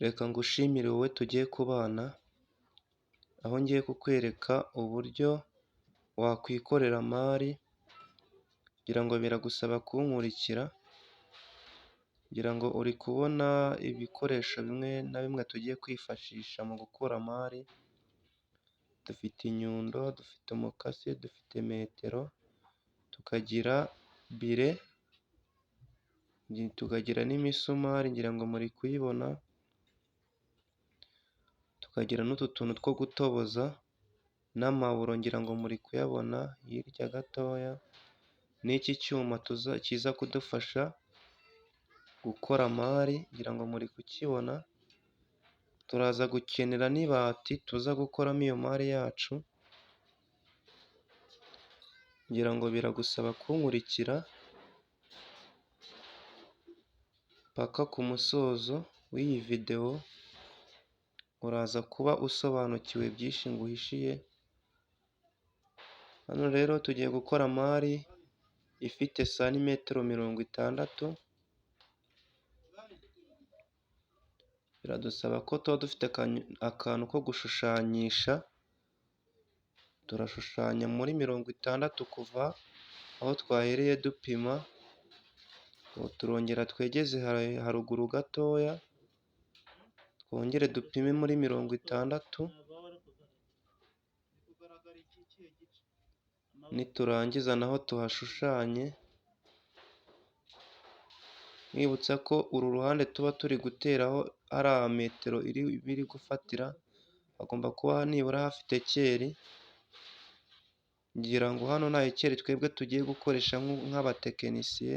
Reka ngushimire wowe tugiye kubana, aho ngiye kukwereka uburyo wakwikorera mari, ngira ngo biragusaba kunkurikira, ngira ngo uri kubona ibikoresho bimwe na bimwe tugiye kwifashisha mu gukura mari, dufite inyundo, dufite umukasi, dufite metero, tukagira bire, tukagira n'imisumari ngira ngo muri kuyibona, tukagira n'utu tuntu two gutoboza n'amaburo ngira ngo muri kuyabona hirya gatoya, n'iki cyuma kiza kudufasha gukora mari ngira ngo muri kukibona, turaza gukenera n'ibati tuza gukoramo iyo mari yacu, ngira ngo biragusaba kunkurikira paka ku musozo w'iyi videwo, uraza kuba usobanukiwe byinshi nguhishiye. Hano rero tugiye gukora mari ifite santimetero 60, biradusaba ko tuba dufite akantu ko gushushanyisha, turashushanya muri 60 kuva aho twahereye dupima, turongera twegeze haruguru gatoya, twongere dupime muri 60, niturangiza naho tuhashushanye, mwibutsa ko uru ruhande tuba turi guteraho ari metero biri gufatira, hagomba kuba nibura hafite keri, ngira ngo hano nta keri twebwe tugiye gukoresha nk'abatekinisiye,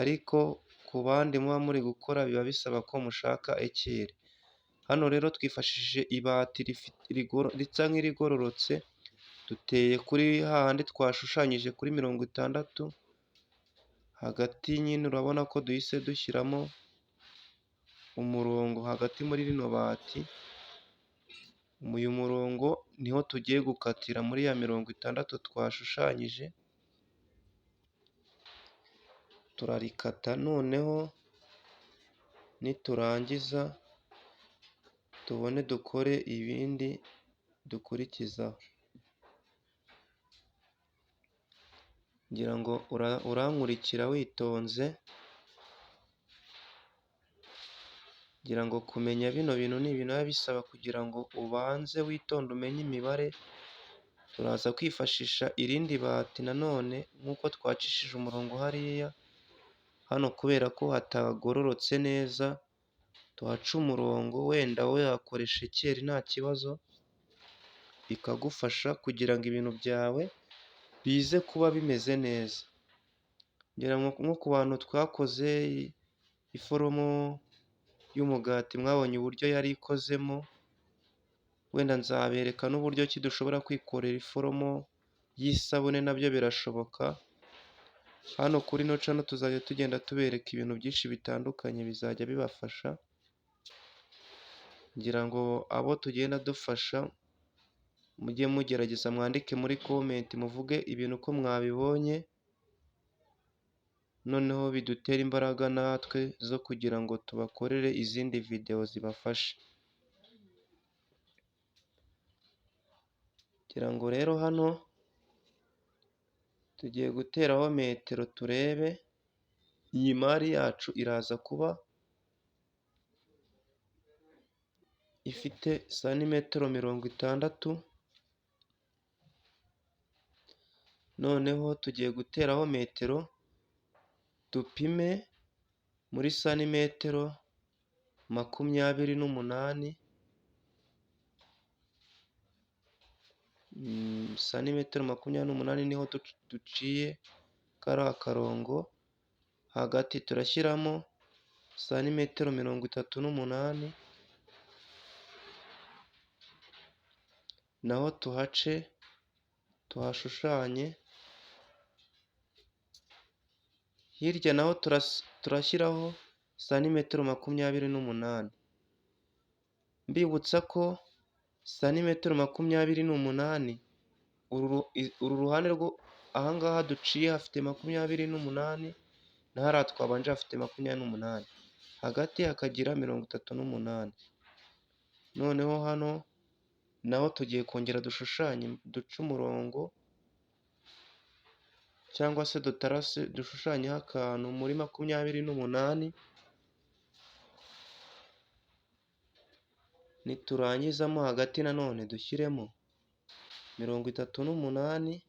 ariko ku bandi muba muri gukora biba bisaba ko mushaka ekeri. Hano rero twifashishije ibati risa nk'irigororotse, duteye kuri hahandi twashushanyije kuri 60, hagati nyine urabona ko duhise dushyiramo umurongo hagati muri rino bati, uyu murongo niho tugiye gukatira muri ya 60 twashushanyije, turarikata noneho niturangiza tubone dukore ibindi dukurikizaho. Ngira ngo urankurikira witonze, ngira ngo kumenya bino bintu ni ibintu biba bisaba kugira ngo ubanze witonde umenye imibare, turaza kwifashisha irindi bati nanone nk'uko twacishije umurongo hariya, hano kubera ko hatagororotse neza tuhaca umurongo, wenda wowe wakoresha ekeri nta kibazo, bikagufasha kugira ngo ibintu byawe bize kuba bimeze neza. Ngira ngo nko ku bantu twakoze iforomo y'umugati mwabonye uburyo yari ikozemo, wenda nzabereka n'uburyo ki dushobora kwikorera iforomo y'isabune, nabyo birashoboka. Hano kuri ino cano tuzajya tugenda tubereka ibintu byinshi bitandukanye bizajya bibafasha, ngira ngo abo tugenda dufasha mujye mugerageza mwandike muri komenti muvuge ibintu uko mwabibonye, noneho bidutere imbaraga natwe zo kugira ngo tubakorere izindi videwo zibafasha. Ngira ngo rero hano tugiye guteraho metero turebe, iyi mari yacu iraza kuba ifite santimetero 60, noneho tugiye guteraho metero dupime muri santimetero 28, santimetero 28 niho duciye kariya karongo, hagati turashyiramo santimetero 38, naho tuhace tuhashushanye, hirya naho turashyiraho santimetero 28, mbibutsa ko santimetero 28, uru ruhande rwo ahangaha duciye hafite 28, na hariya twabanje hafite 28, hagati hakagira 38. Noneho hano naho tugiye kongera dushushanye, duce umurongo cyangwa se dutarase, dushushanyeho akantu muri 28. Niturangizamo hagati nanone dushyiremo 38.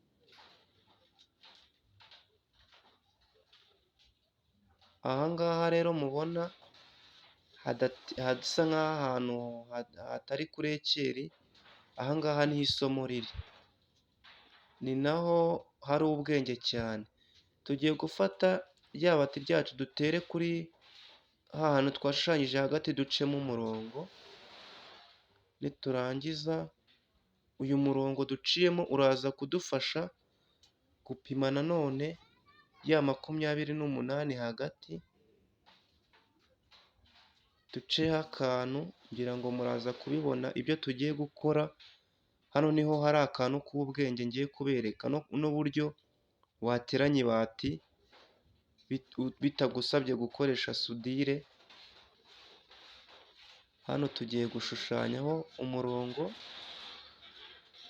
Ahangaha rero mubona hasa nk'ahantu hatari kuri ekeri, ahangaha niho isomo riri, ni naho hari ubwenge cyane. Tugiye gufata rya bati ryacu dutere kuri hantu twashushanyije hagati, ducemo umurongo. Niturangiza uyu murongo duciyemo uraza kudufasha gupima nanone ya 28 hagati, duceho akantu, ngira ngo muraza kubibona ibyo tugiye gukora. Hano niho hari akantu k'ubwenge ngiye kubereka, n'uburyo wateranya ibati bitagusabye gukoresha sudire. Hano tugiye gushushanyaho umurongo,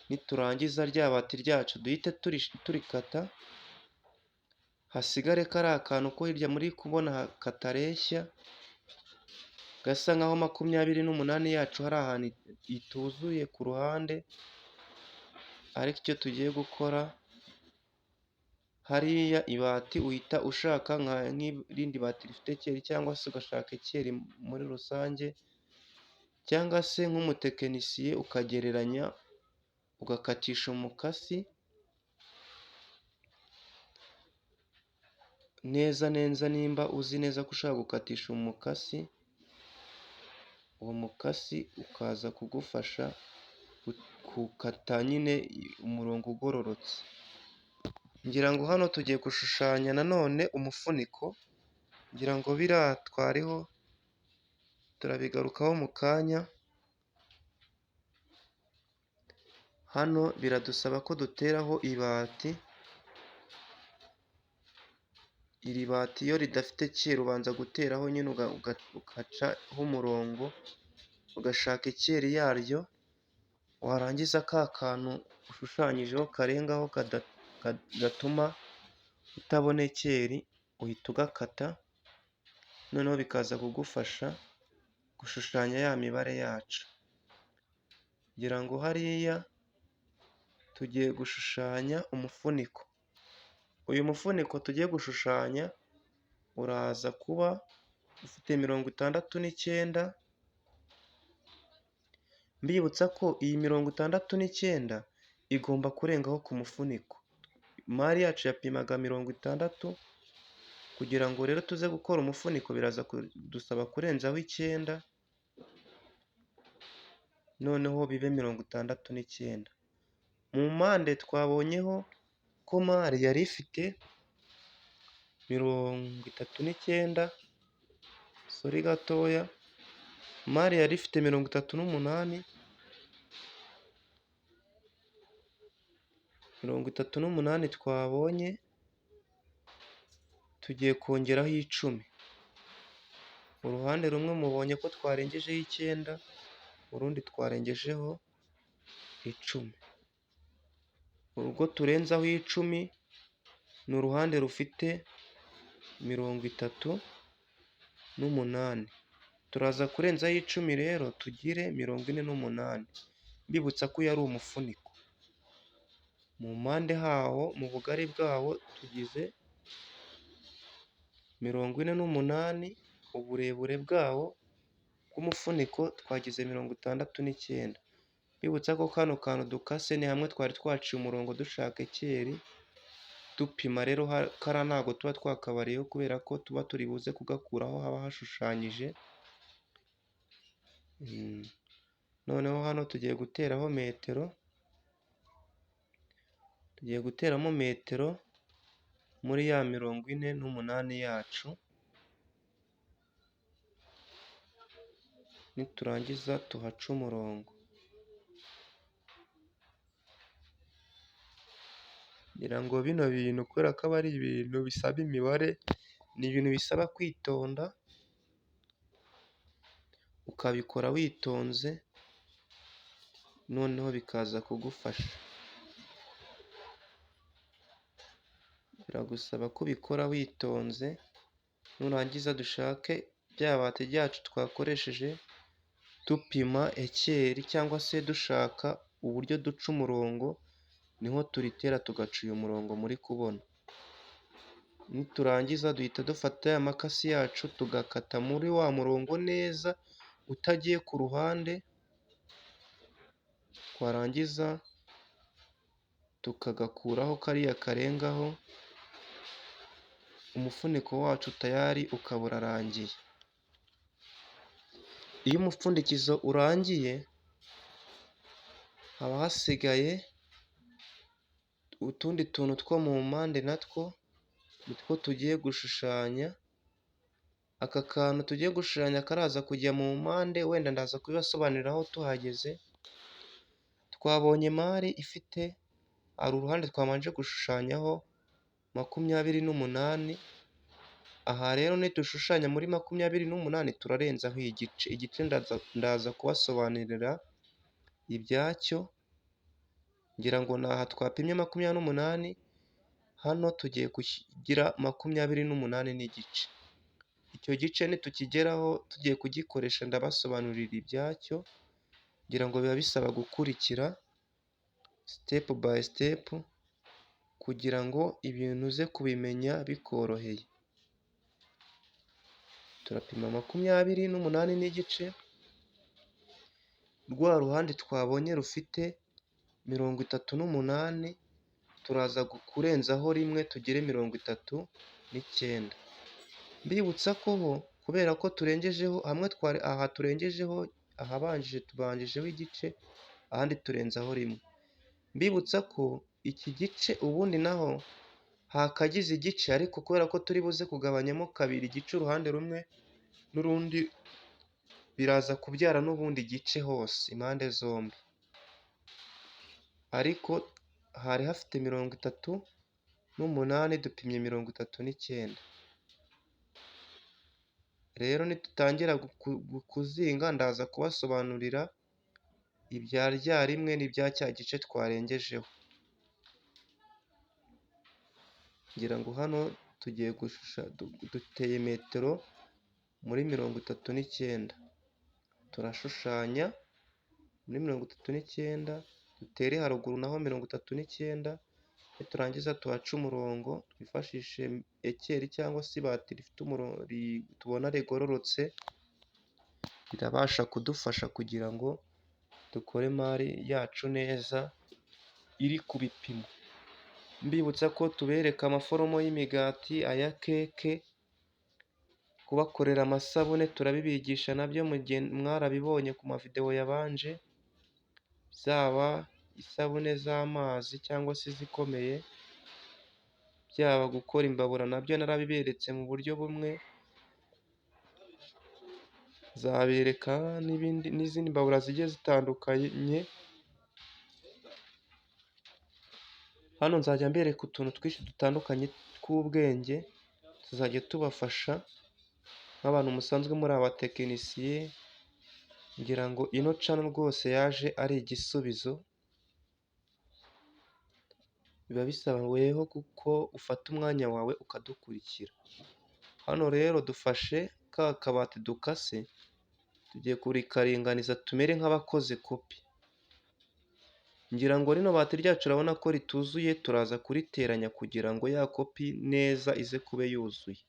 niturangiza rya bati ryacu duhite turikata, hasigare kari akantu ko hirya muri kubona katareshya, gasa nkaho 28 yacu hari ahantu ituzuye ku ruhande. Ariko icyo tugiye gukora, hariya ibati uhita ushaka nk'irindi bati rifite ekeri, cyangwa se ugashaka ekeri muri rusange, cyangwa se nk'umutekinisiye ukagereranya ugakatisha umukasi neza neza. Nimba uzi neza ko ushaka gukatisha umukasi, uwo mukasi ukaza kugufasha gukata nyine umurongo ugororotse. Ngira ngo hano tugiye gushushanya nanone umufuniko, ngira ngo biriya twariho turabigarukaho mu kanya. Hano biradusaba ko duteraho ibati. Iri bati iyo ridafite ekeri ubanza guteraho nyine ugacaho umurongo, ugashaka ekeri yaryo, warangiza ka kantu ushushanyijeho karengaho gatuma utabona ekeri uhita ugakata. Noneho bikaza kugufasha gushushanya ya mibare yacu. Ngira ngo hariya tugiye gushushanya umufuniko. Uyu mufuniko tugiye gushushanya uraza kuba ufite 69. Mbibutsa ko iyi 69 igomba kurengaho ku mufuniko. Mari yacu yapimaga 60, kugira ngo rero tuze gukora umufuniko biraza kudusaba kurenzaho 9, noneho bibe 69. Mu mpande twabonyeho ko mari yari ifite 39, sori gatoya, mari yari ifite 38. 38 twabonye, tugiye kongeraho 10. Uruhande rumwe mubonye ko twarengejeho 9, urundi twarengejeho 10. Urwo turenzaho 10 ni uruhande rufite 38. Turaza kurenzaho 10 rero tugire 48. Mbibutsa ko yari umufuniko. Mu mpande hawo, mu bugari bwawo tugize 48, uburebure bwawo bw'umufuniko twagize 69. Mbibutsa ko kano kantu dukase ni hamwe twari twaciye umurongo dushaka ekeri dupima. Rero kara ntago tuba twakabariyeho kubera ko tuba turi buze kugakuraho haba hashushanyije. Noneho hano tugiye guteraho metero, tugiye guteramo metero muri ya 48 yacu. Niturangiza tuhace umurongo. Ngira ngo bino bintu kubera ko aba ari ibintu bisaba imibare, ni ibintu bisaba kwitonda, ukabikora witonze, noneho bikaza kugufasha. Biragusaba ko ubikora witonze, nurangiza dushake bya bati ryacu twakoresheje dupima ekeri cyangwa se dushaka uburyo duca umurongo, niho turitera tugaca uyu murongo muri kubona. Niturangiza duhita dufata ya makasi yacu tugakata muri wa murongo neza utagiye ku ruhande, twarangiza tukagakuraho kariya karengaho, umufuniko wacu tayari ukaba urarangiye. Iyo umupfundikizo urangiye haba hasigaye utundi tuntu two mu mpande, natwo nitwo tugiye gushushanya. Aka kantu tugiye gushushanya karaza kujya mu mpande, wenda ndaza kubibasobanuriraho tuhageze. Twabonye mari ifite, hari uruhande twabanje gushushanyaho 28. Aha rero nidushushanya muri 28 turarenzaho igice. Igice ndaza kubasobanurira ibyacyo, ngira ngo ni aha twapimye 28, hano tugiye kugira 28 n'igice. Icyo gice nitukigeraho tugiye kugikoresha ndabasobanurira ibyacyo, ngira ngo biba bisaba gukurikira step by step kugira ngo ibintu uze kubimenya bikoroheye. Turapima 28 n'igice, rwa ruhande twabonye rufite 38, turaza kurenzaho rimwe tugire 39. Mbibutsa ko ho kubera ko turengejeho hamwe, aha turengejeho, tubanjijeho igice, ahandi turenzaho rimwe. Mbibutsa ko iki gice ubundi naho hakagize igice, ariko kubera ko turi buze kugabanyamo kabiri igice uruhande rumwe n'urundi, biraza kubyara n'ubundi gice hose impande zombi. Ariko hari hafite 38, dupimye 39. Rero nitutangira kuzinga ndaza kubasobanurira ibya rya rimwe n'ibya cya gice twarengejeho. Ngira ngo hano tugiye duteye metero muri 39. Turashushanya muri 39, dutere haruguru naho 39. Niturangiza tuhace umurongo, twifashishe ekeri cyangwa se ibati rifite tubona rigororotse, rirabasha kudufasha kugira ngo dukore mari yacu neza iri ku bipimo. Mbibutsa ko tubereka amaforomo y'imigati, aya keke, kubakorera amasabune turabibigisha nabyo mwarabibonye ku mavideo yabanje, zaba isabune z'amazi cyangwa se izikomeye, byaba gukora imbabura nabyo narabiberetse mu buryo bumwe. Zabereka n'izindi mbabura zigiye zitandukanye. Hano nzajya mbereka utuntu twinshi dutandukanye tw'ubwenge, tuzajya tubafasha nk'abantu musanzwe muri abatekinisiye. Ngira ngo ino channel rwose yaje ari igisubizo. Biba bisaba weho kuko ufata umwanya wawe ukadukurikira. Hano rero dufashe ka kabati dukase, tugiye kurikaringaniza tumere nk'abakoze kopi. Ngira ngo rino bati ryacu urabona ko rituzuye, turaza kuriteranya kugira ngo ya kopi neza ize kube yuzuye.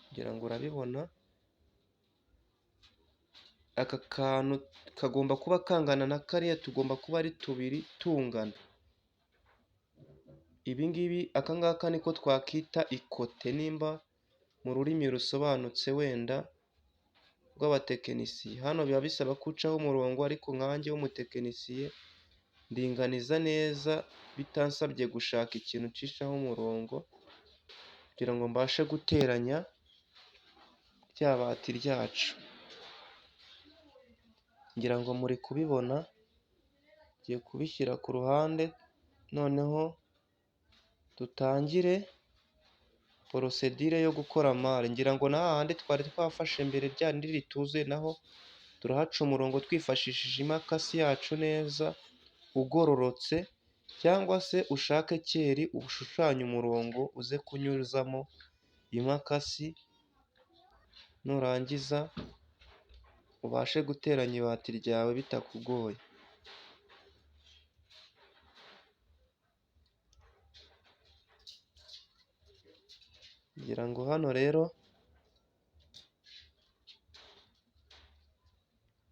Ngira ngo urabibona, aka kantu kagomba kuba kangana na kariya, tugomba kuba ari tubiri tungana. Ibi ngibi, aka ngaka niko twakita ikote, nimba mu rurimi rusobanutse wenda rw'abatekinisiye. Hano biba bisaba kucaho umurongo, ariko nkanjye w'umutekinisiye ndinganiza neza bitansabye gushaka ikintu cishaho umurongo kugira ngo mbashe guteranya rya bati ryacu. Ngira ngo muri kubibona, ngiye kubishyira ku ruhande, noneho dutangire porosedire yo gukora mare, ngira ngo na hahandi twari twafashe mbere rya rindi rituzuye naho turahaca umurongo twifashishije imakasi yacu neza ugororotse, cyangwa se ushake keri ushushanye umurongo uze kunyuzamo imakasi, nurangiza ubashe guteranya ibati ryawe bitakugoye. Ngira ngo hano rero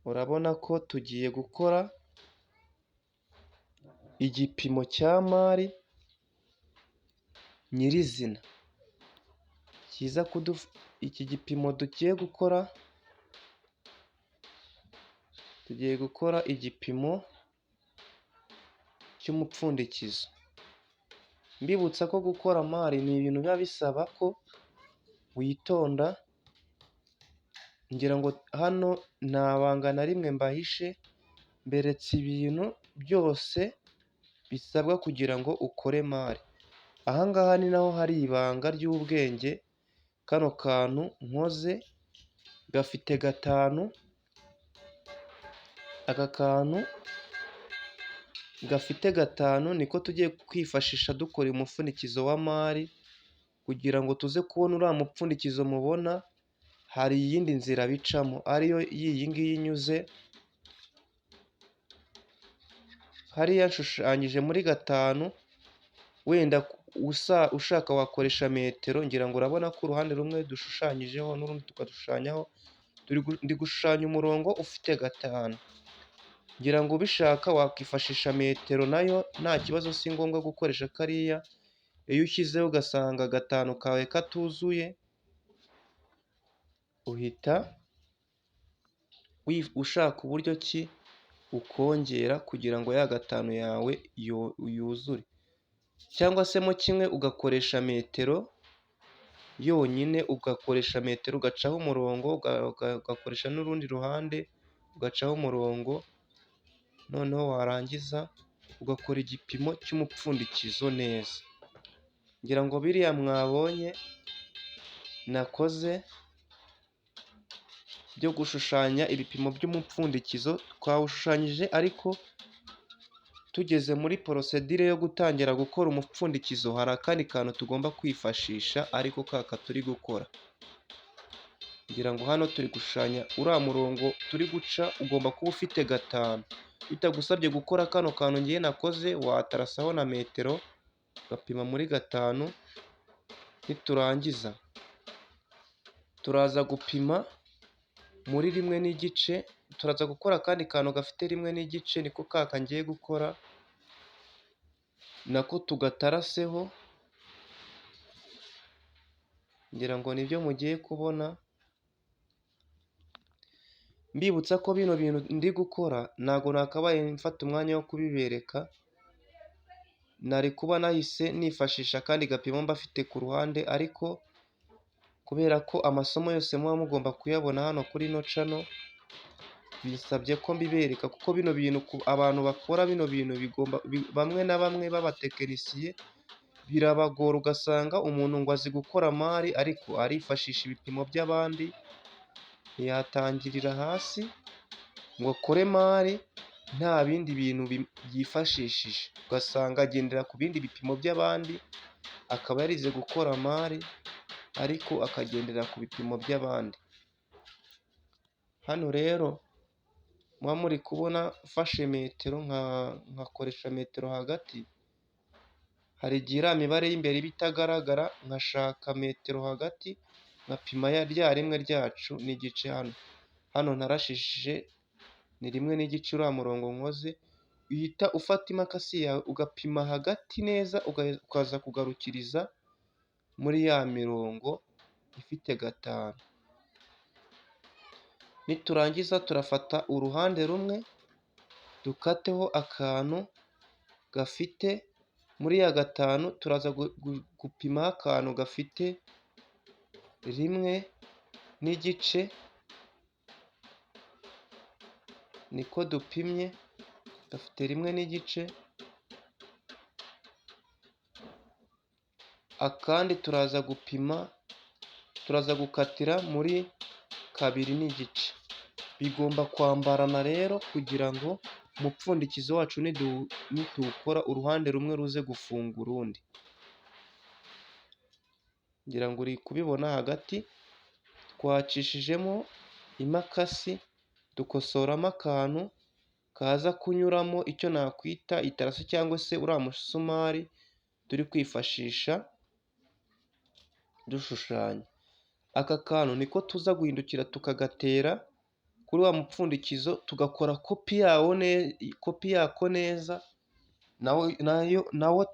urabona ko tugiye gukora igipimo cya mari nyirizina, kiza iki gipimo tugiye gukora igipimo cy'umupfundikizo. Mbibutsa ko gukora mari ni ibintu biba bisaba ko witonda, ngira ngo hano nta banga na rimwe mbahishe, mberetse ibintu byose bisabwa kugira ngo ukore mari. Aha ngaha ni naho hari ibanga ry'ubwenge. Kano kantu nkoze gafite gatanu, aka kantu gafite gatanu niko tugiye kwifashisha dukora umupfundikizo wa mari, kugira ngo tuze kubona uriya mupfundikizo mubona, hari iyindi nzira bicamo ariyo y'iyi ngiyi inyuze hariya nshushanyije muri gatanu. Wenda ushaka wakoresha metero, ngira ngo urabona ko uruhande rumwe dushushanyijeho n'urundi tukadushushanyaho, ndi gushushanya umurongo ufite gatanu. Ngira ngo ubishaka wakifashisha metero nayo nta kibazo, si ngombwa gukoresha kariya. Iyo ushyizeho ugasanga gatanu kawe katuzuye, uhita ushaka uburyo ki ukongera kugira ngo ya gatanu yawe yuzure, cyangwa se mo kimwe ugakoresha metero yonyine, ugakoresha metero ugacaho umurongo, ugakoresha n'urundi ruhande ugacaho umurongo, noneho warangiza ugakora igipimo cy'umupfundikizo neza. Ngira ngo biriya mwabonye nakoze byo gushushanya ibipimo by'umupfundikizo twawushushanyije, ariko tugeze muri porosedire yo gutangira gukora umupfundikizo hari akandi kantu tugomba kwifashisha, ariko kaka turi gukora. Ngira ngo hano turi gushushanya uriya murongo turi guca ugomba kuba ufite gatanu. Bitagusabye gukora kano kantu ngiye nakoze, watarasaho na metero ugapima muri gatanu. Niturangiza turaza gupima muri 1 n'igice, turaza gukora akandi kantu gafite 1 n'igice, niko kaka ngiye gukora, nako tugataraseho. Ngira ngo nibyo mugiye kubona. Mbibutsa ko bino bintu ndi gukora ntago nakabaye mfata umwanya wo kubibereka, nari kuba nahise nifashisha akandi gapimo mba afite ku ruhande, ariko kubera ko amasomo yose muba mugomba kuyabona hano kuri ino channel, bisabye ko mbibereka, kuko bino bintu abantu bakora bino bintu bamwe na bamwe b'abatekinisiye birabagora, ugasanga umuntu ngo azi gukora mari ariko arifashisha ibipimo by'abandi, ntiyatangirira hasi ngo akore mari nta bindi bintu byifashishije, ugasanga agendera ku bindi bipimo by'abandi, akaba yarize gukora mari ariko akagendera ku bipimo by'abandi. Hano rero muba muri kubona mfashe metero nkakoresha metero hagati, hari igihe iriya mibare y'imbere iba itagaragara, nkashaka metero hagati nkapima rya 1 ryacu n'igice. Hano narashishije ni 1 n'igice uriya murongo nkoze, uhita ufata imakasi yawe ugapima hagati neza, ukaza kugarukiriza muri ya mirongo ifite gatanu. Niturangiza turafata uruhande rumwe dukateho akantu gafite muri ya gatanu, turaza gupimaho akantu gafite 1 n'igice, niko dupimye, gafite 1 n'igice. akandi turaza gukatira muri 2 n'igice. Bigomba kwambarana rero kugira ngo umupfundikizo wacu nituwukora uruhande rumwe ruze gufunga urundi. Ngira ngo uri kubibona hagati twacishijemo imakasi dukosoramo akantu kaza kunyuramo icyo nakwita itarasi cyangwa se uriya musumari turi kwifashisha dushushanya. Aka kantu niko tuza guhindukira tukagatera kuri wa mupfundikizo tugakora kopi yako neza, nawo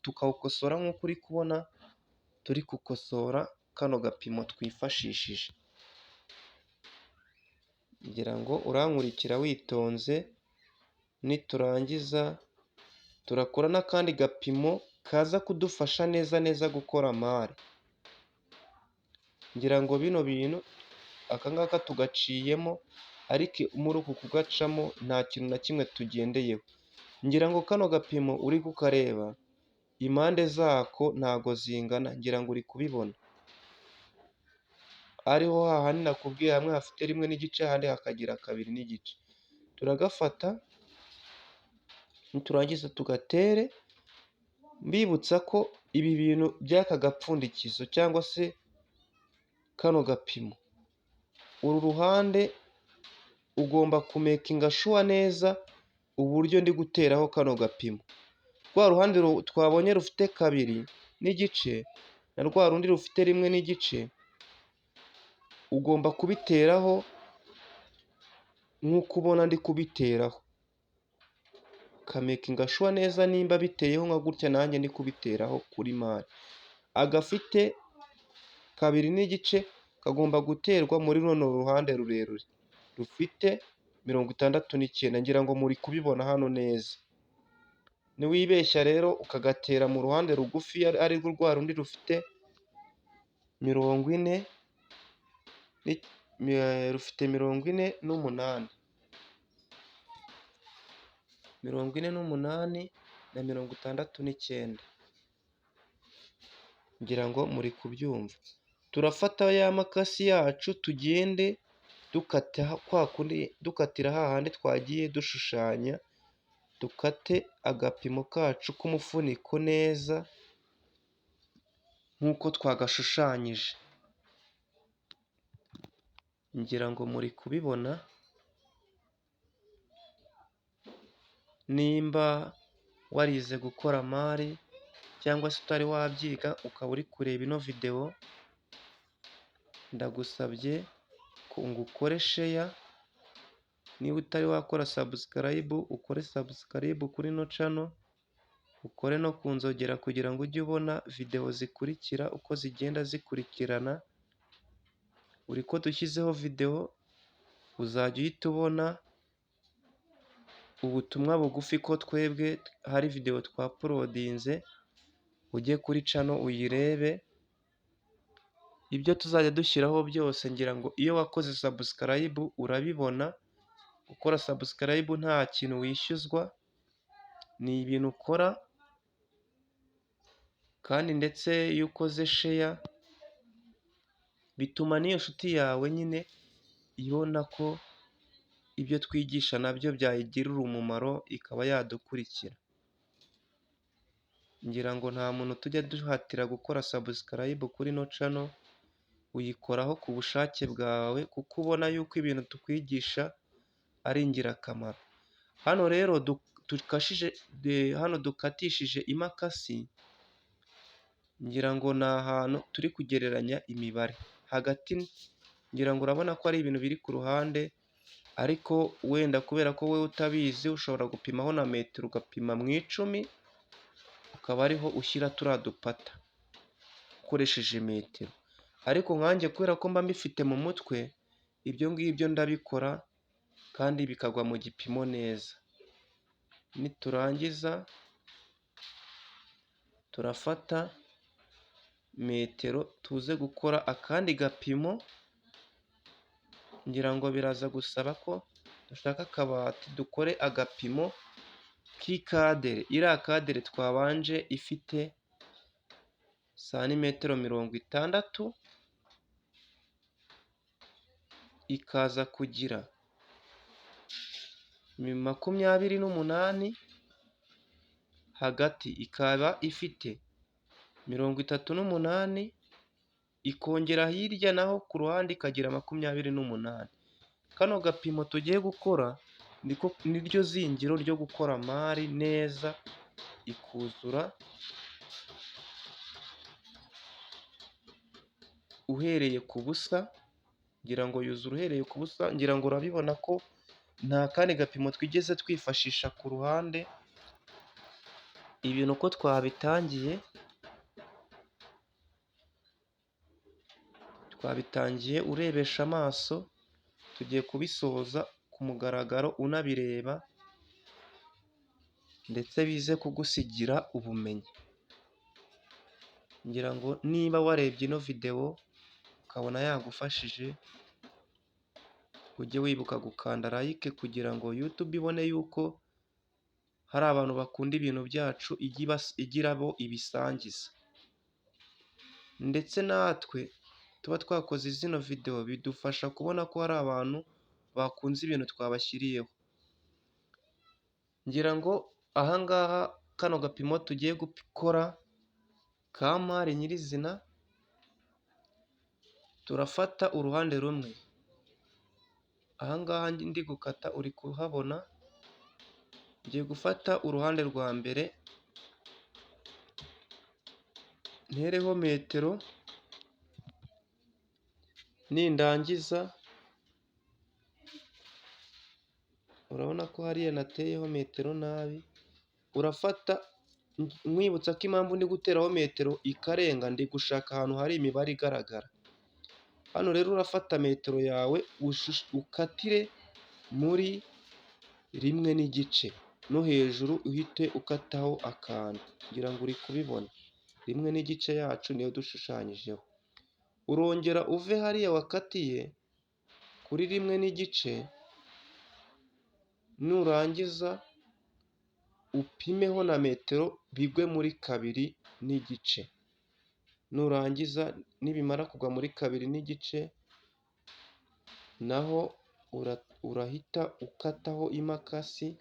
tukawukosora nk'uko uri kubona turi gukosora kano gapimo twifashishije. Ngira ngo urankurikira witonze, niturangiza turakora n'akandi gapimo kaza kudufasha neza gukora mare. Ngira ngo bino bintu aka ngaka tugaciyemo, ariko muri uku kugacamo nta kintu na kimwe tugendeyeho. Ngira ngo kano gapimo uri kukareba impande zako ntago zingana, ngira ngo uri kubibona. Ariho hahandi nakubwiye hamwe hafite 1 n'igice ahandi hakagira 2 n'igice. Turagafata niturangiza tugatere, mbibutsa ko ibi bintu by'aka gapfundikizo cyangwa se kano gapimo, uru ruhande ugomba kumekinga shuwa neza uburyo ndi guteraho kano gapimo. Rwa ruhande twabonye rufite 2 n'igice na rwa rundi rufite 1 n'igice, ugomba kubiteraho nk'uko ubona ndi kubiteraho. Kamekinga shuwa neza nimba biteyeho nka gutya nanjye ndi kubiteraho kuri mare. Agafite 2 n'igice kagomba guterwa muri runo ruhande rurerure rufite 69. Ngira ngo muri kubibona hano neza. Niwibeshya rero ukagatera mu ruhande rugufi ari rwa rundi rufite 48 na 69. Ngira ngo muri kubyumva. Turafata ya makasi yacu tugende dukatira hahandi twagiye dushushanya, dukate agapimo kacu k'umufuniko neza nk'uko twagashushanyije. Ngira ngo muri kubibona, nimba warize gukora mari cyangwa se utari wabyiga ukaba uri kureba ino video, ndagusabye ko ukore share. Niba utari wakora subscribe ukore subscribe kuri ino channel, ukore no ku nzogera kugira ngo ujye ubona video zikurikira uko zigenda zikurikirana. Buri ko dushyizeho video uzajya uhita ubona ubutumwa bugufi ko twebwe hari video twapolodinze, ujye kuri channel uyirebe. Ibyo tuzajya dushyiraho byose ngira ngo iyo wakoze subscribe urabibona. Gukora subscribe nta kintu wishyuzwa, ni ibintu ukora, kandi ndetse iyo ukoze share bituma n'iyo nshuti yawe nyine ibona ko ibyo twigisha nabyo byayigirira umumaro ikaba yadukurikira. Ngira ngo nta muntu tujya duhatira gukora subscribe kuri ino channel, uyikoraho ku bushake bwawe kuko ubona yuko ibintu tukwigisha ari ingirakamaro. Hano rero dukatishije imakasi, ngira ngo ni ahantu turi kugereranya imibare hagati. Ngira ngo urabona ko ari ibintu biri ku ruhande, ariko wenda kubera ko wowe utabizi ushobora gupimaho na metero ugapima mu 10, ukaba ariho ushyira turiya dupata ukoresheje metero. Ariko nkanjye kubera ko mba mbifite mu mutwe, ibyo ngibyo ndabikora kandi bikagwa mu gipimo neza. Niturangiza turafata metero tuze gukora akandi gapimo. Ngira ngo biraza gusaba ko dushaka akabati dukore agapimo k'ikadere. Iriya kadere twabanje ifite santimetero 60, ikaza kugira 28, hagati ikaba ifite 38, ikongera hirya naho ku ruhande ikagira 28. Kano gapimo tugiye gukora niryo zingiro ryo gukora mari neza, ikuzura uhereye ku busa. Ngira ngo yuzura uhereye ku busa, ngira ngo urabibona ko nta kandi gapimo twigeze twifashisha ku ruhande. Ibintu uko twabitangiye urebesha amaso, tugiye kubisoza ku mugaragaro unabireba, ndetse bize kugusigira ubumenyi. Ngira ngo niba warebye ino videwo ukabona yagufashije, ujye wibuka gukanda like kugira ngo YouTube ibone yuko hari abantu bakunda ibintu byacu, igira abo ibisangiza. Ndetse natwe tuba twakoze zino videwo bidufasha kubona ko hari abantu bakunze ibintu twabashyiriyeho. Ngira ngo ahangaha kano gapimo tugiye gukora ka mari nyirizina, turafata uruhande rumwe. Ahangaha ndi gukata uri kuhabona, ngiye gufata uruhande rwa mbere, ntereho metero, nindangiza urabona ko hariya nateyeho metero nabi. Urafata, nkwibutsa ko impamvu ndi guteraho metero ikarenga, ndi gushaka ahantu hari imibare igaragara. Hano rero urafata metero yawe ukatire muri 1,5, no hejuru uhite ukataho akantu. Ngira ngo uri kubibona 1,5 yacu niyo dushushanyijeho. Urongera uve hariya wakatiye kuri 1,5, nurangiza upimeho na metero bigwe muri 2,5. Nurangiza nibimara kugwa muri 2,5, naho urahita ukataho imakasi,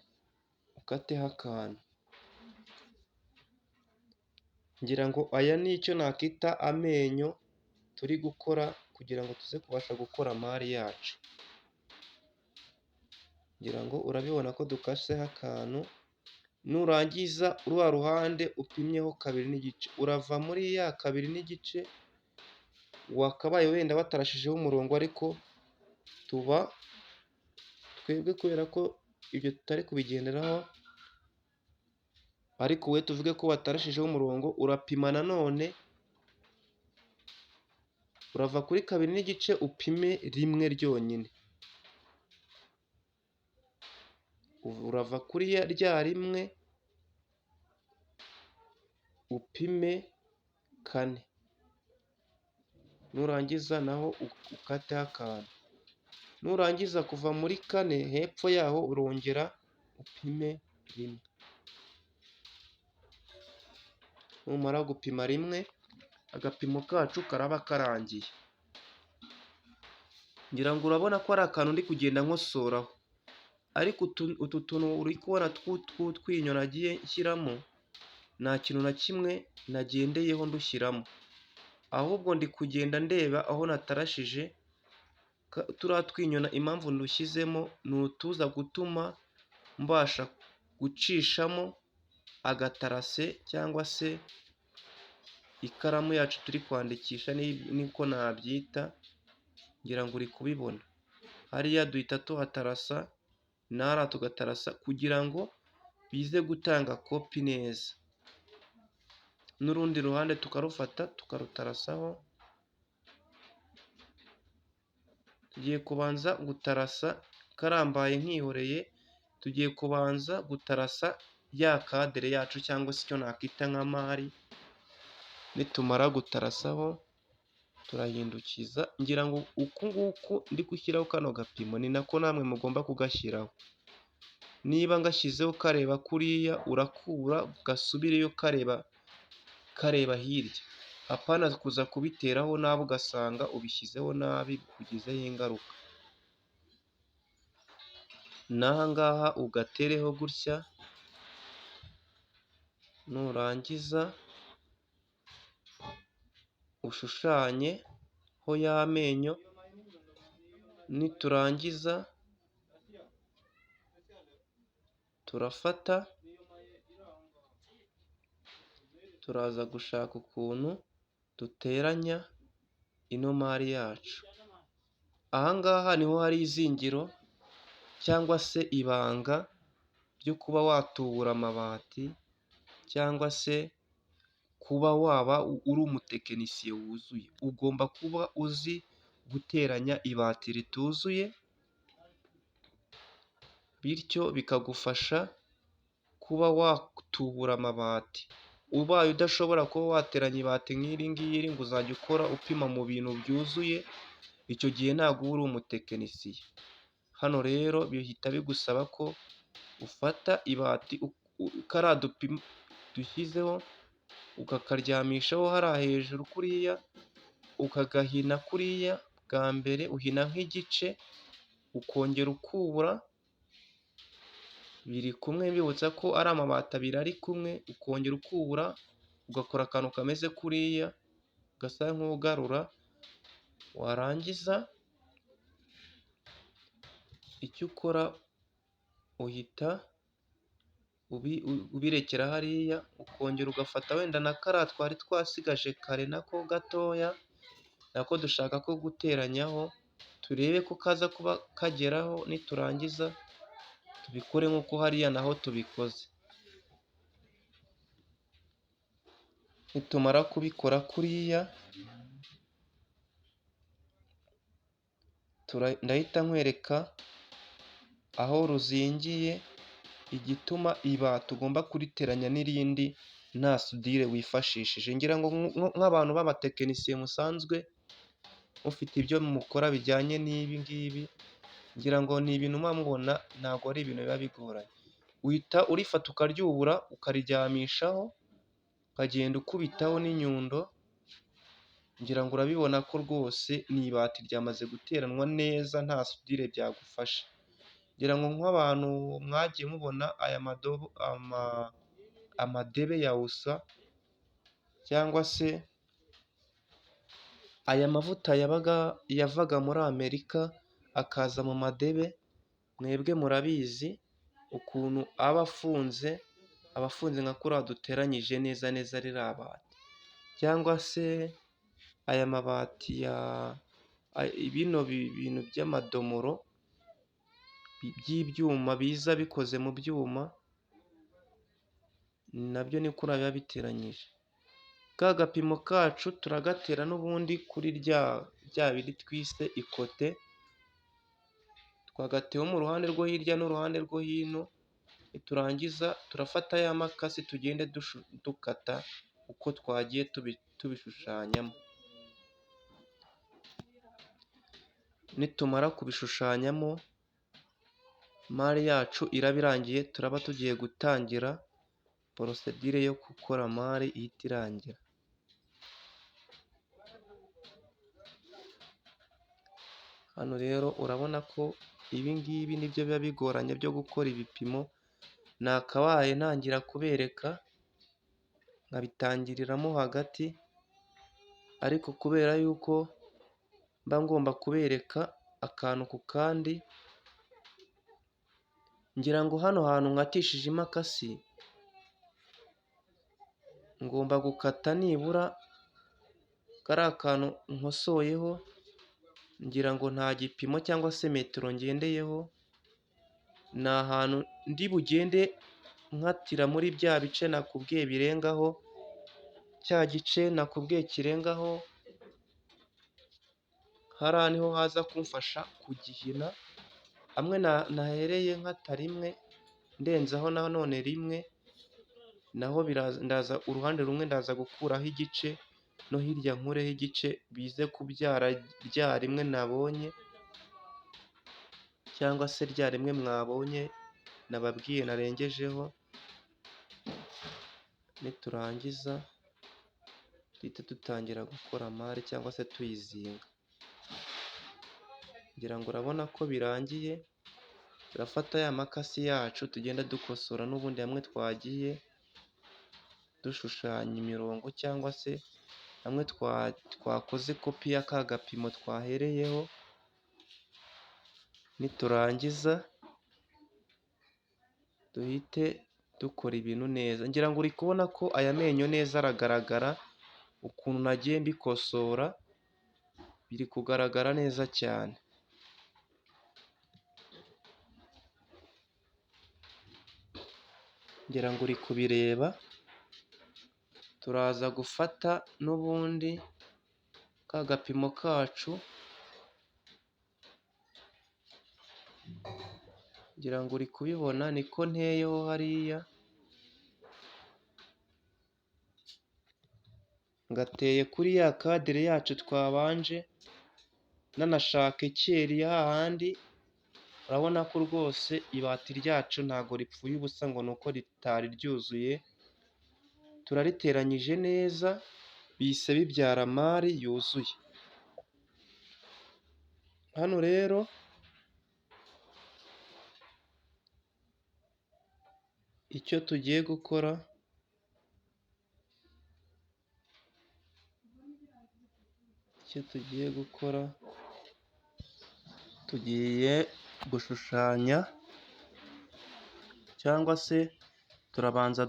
ukateho akantu. Ngira ngo aya ni icyo nakita amenyo turi gukora kugira ngo tuze kubasha gukora mari yacu. Ngira ngo urabibona ko dukaseho akantu. Nurangiza rwa ruhande upimyeho 2,5, urava muri ya 2,5 wakabaye wenda watarashijeho umurongo, ariko twebwe kubera ko ibyo tutari kubigenderaho, ariko we tuvuge ko watarashijeho umurongo, urapima nanone, urava kuri 2,5 upime 1 ryonyine. Urava kuri rya 1 upime 4, nurangiza naho ukateho akantu. Nurangiza kuva muri 4 hepfo yaho urongera upime 1. Numara gupima 1, agapimo kacu karaba karangiye. Ngira ngo urabona ko ari akantu ndi kugenda nkosoraho, ariko utu tuntu uri kubona tw'utwinyo nagiye nshyiramo, nta kintu na kimwe nagendeyeho ndushyiramo, ahubwo ndi kugenda ndeba aho natarashije. Turiya twinyo impamvu ndushyizemo ni utuza gutuma mbasha gucishamo agatarase, cyangwa se ikaramu yacu turi kwandikisha, niko nabyita. Ngira ngo uri kubibona hariya duhita tuhatarasa, nahariya tugatarasa, kugira ngo bize gutanga kopi neza. N'urundi ruhande tukarufata tukarutarasaho. Tugiye kubanza gutarasa karambaye nkihoreye, tugiye kubanza gutarasa ya kadere yacu, cyangwa se icyo nakita nka mari. Nitumara gutarasaho turahindukiza. Ngira ngo uku nguku ndi gushyiraho kano gapimo ni nako namwe mugomba kugashyiraho. Niba ngashyizeho kareba kuriya, urakura gasubireyo kareba hirya. apana kuza kubiteraho nabi ugasanga ubishyizeho nabi bikugizeho ingaruka. N'aha ngaha ugatereho gutya, nurangiza ushushanyeho ya menyo, niturangiza turafata turaza gushaka ukuntu duteranya ino mari yacu. Aha ngaha niho hari izingiro cyangwa se ibanga ryo kuba watubura amabati, cyangwa se kuba waba uri umutekinisiye wuzuye. Ugomba kuba uzi guteranya ibati rituzuye, bityo bikagufasha kuba watubura amabati. Ubaye udashobora kuba wateranya ibati nk'iri ngiri ngo uzajya ukora upima mu bintu byuzuye, icyo gihe ntabwo uba uri umutekinisiye. Hano rero bihita bigusaba ko ufata ibati kariya dupima dushyizeho ukakaryamishaho hariya hejuru kuriya, ukagahina kuriya, bwa mbere uhina nk'igice, ukongera ukubura, biri kumwe. Mbibutsa ko ari amabati abiri ari kumwe, ukongera ukubura, ugakora akantu kameze kuriya gasa nk'ugarura, warangiza icyo ukora uhita ubirekera hariya, ukongera ugafata wenda na kariya twari twasigaje kare nako gatoya, nako dushaka ko guteranyaho, turebe ko kaza kuba kageraho, niturangiza tubikore nk'uko hariya naho tubikoze. Nitumara kubikora kuriya, ndahita nkwereka aho ruzingiye, igituma ibati ugomba kuriteranya n'irindi nta sudire wifashishije. Ngira ngo nk'abantu b'abatekinisiye musanzwe mufite ibyo mukora bijyanye n'ibi ngibi, ngira ngo ni ibintu muba mubona, ntabwo ari ibintu biba bigoranye. Uhita urifata ukaryubura, ukariryamishaho, ukagenda ukubitaho n'inyundo, ngira ngo urabibona ko rwose ni ibati ryamaze guteranwa neza, nta sudire byagufasha. Ngira ngo nk'abantu mwagiye mubona aya amadebe ya usa, cyangwa se aya mavuta yavaga muri Amerika akaza mu madebe, mwebwe murabizi ukuntu aba afunze nka kuriya duteranyije neza neza ririya bati. Cyangwa se aya mabati bino bintu by'amadomoro by'ibyuma biza bikoze mu byuma, nabyo ni kuriya biba biteranyije. Ka gapimo kacu turagatera n'ubundi kuri rya biri twise ikote, twagateyeho mu ruhande rwo hirya n'uruhande rwo hino. Niturangiza turafata ya makasi tugende dukata uko twagiye tubishushanyamo. Nitumara kubishushanyamo, mari yacu iraba irangiye, turaba tugiye gutangira porosedire yo gukora mari ihita irangira. Hano rero urabona ko ibi ngibi nibyo biba bigoranye byo gukora ibipimo. Nakabaye ntangira kubereka nkabitangiriramo hagati, ariko kubera yuko mba ngomba kubereka akantu ku kandi, ngira ngo hano hantu nkatishije imakasi ngomba gukata nibura kariya kantu nkosoyeho, ngira ngo nta gipimo cyangwa se metero ngendeyeho, ni ahantu ndi bugende nkatira muri bya bice nakubwiye birengaho, cya gice nakubwiye kirengaho hariya niho haza kumfasha kugihina. Hamwe nahereye nkata rimwe, ndenzaho nanone rimwe, naho ndaza uruhande rumwe ndaza gukuraho igice, no hirya nkureho igice, bize kubyara rya rimwe nabonye, cyangwa se rya rimwe mwabonye nababwiye narengejeho. Niturangiza duhite dutangira gukora mari cyangwa se tuyizinga. Ngira ngo urabona ko birangiye, turafata ya makasi yacu tugenda dukosora n'ubundi hamwe twagiye dushushanya imirongo cyangwa se hamwe twakoze kopi ya ka gapimo twahereyeho, niturangiza duhite dukora ibintu neza. Ngira ngo uri kubona ko aya menyo neza aragaragara, ukuntu nagiye mbikosora biri kugaragara neza cyane. Ngira ngo uri kubireba, turaza gufata n'ubundi ka gapimo kacu, ngira ngo uri kubibona niko nteyeho hariya, ngateye kuri ya kadire yacu twabanje, nanashaka ekeri hahandi. Urabona ko rwose ibati ryacu ntago ripfuye ubusa ngo nuko ritari ryuzuye, turariteranyije neza bihise bibyara mari yuzuye. Hano rero icyo tugiye gukora, tugiye gushushanya cyangwa se turabanza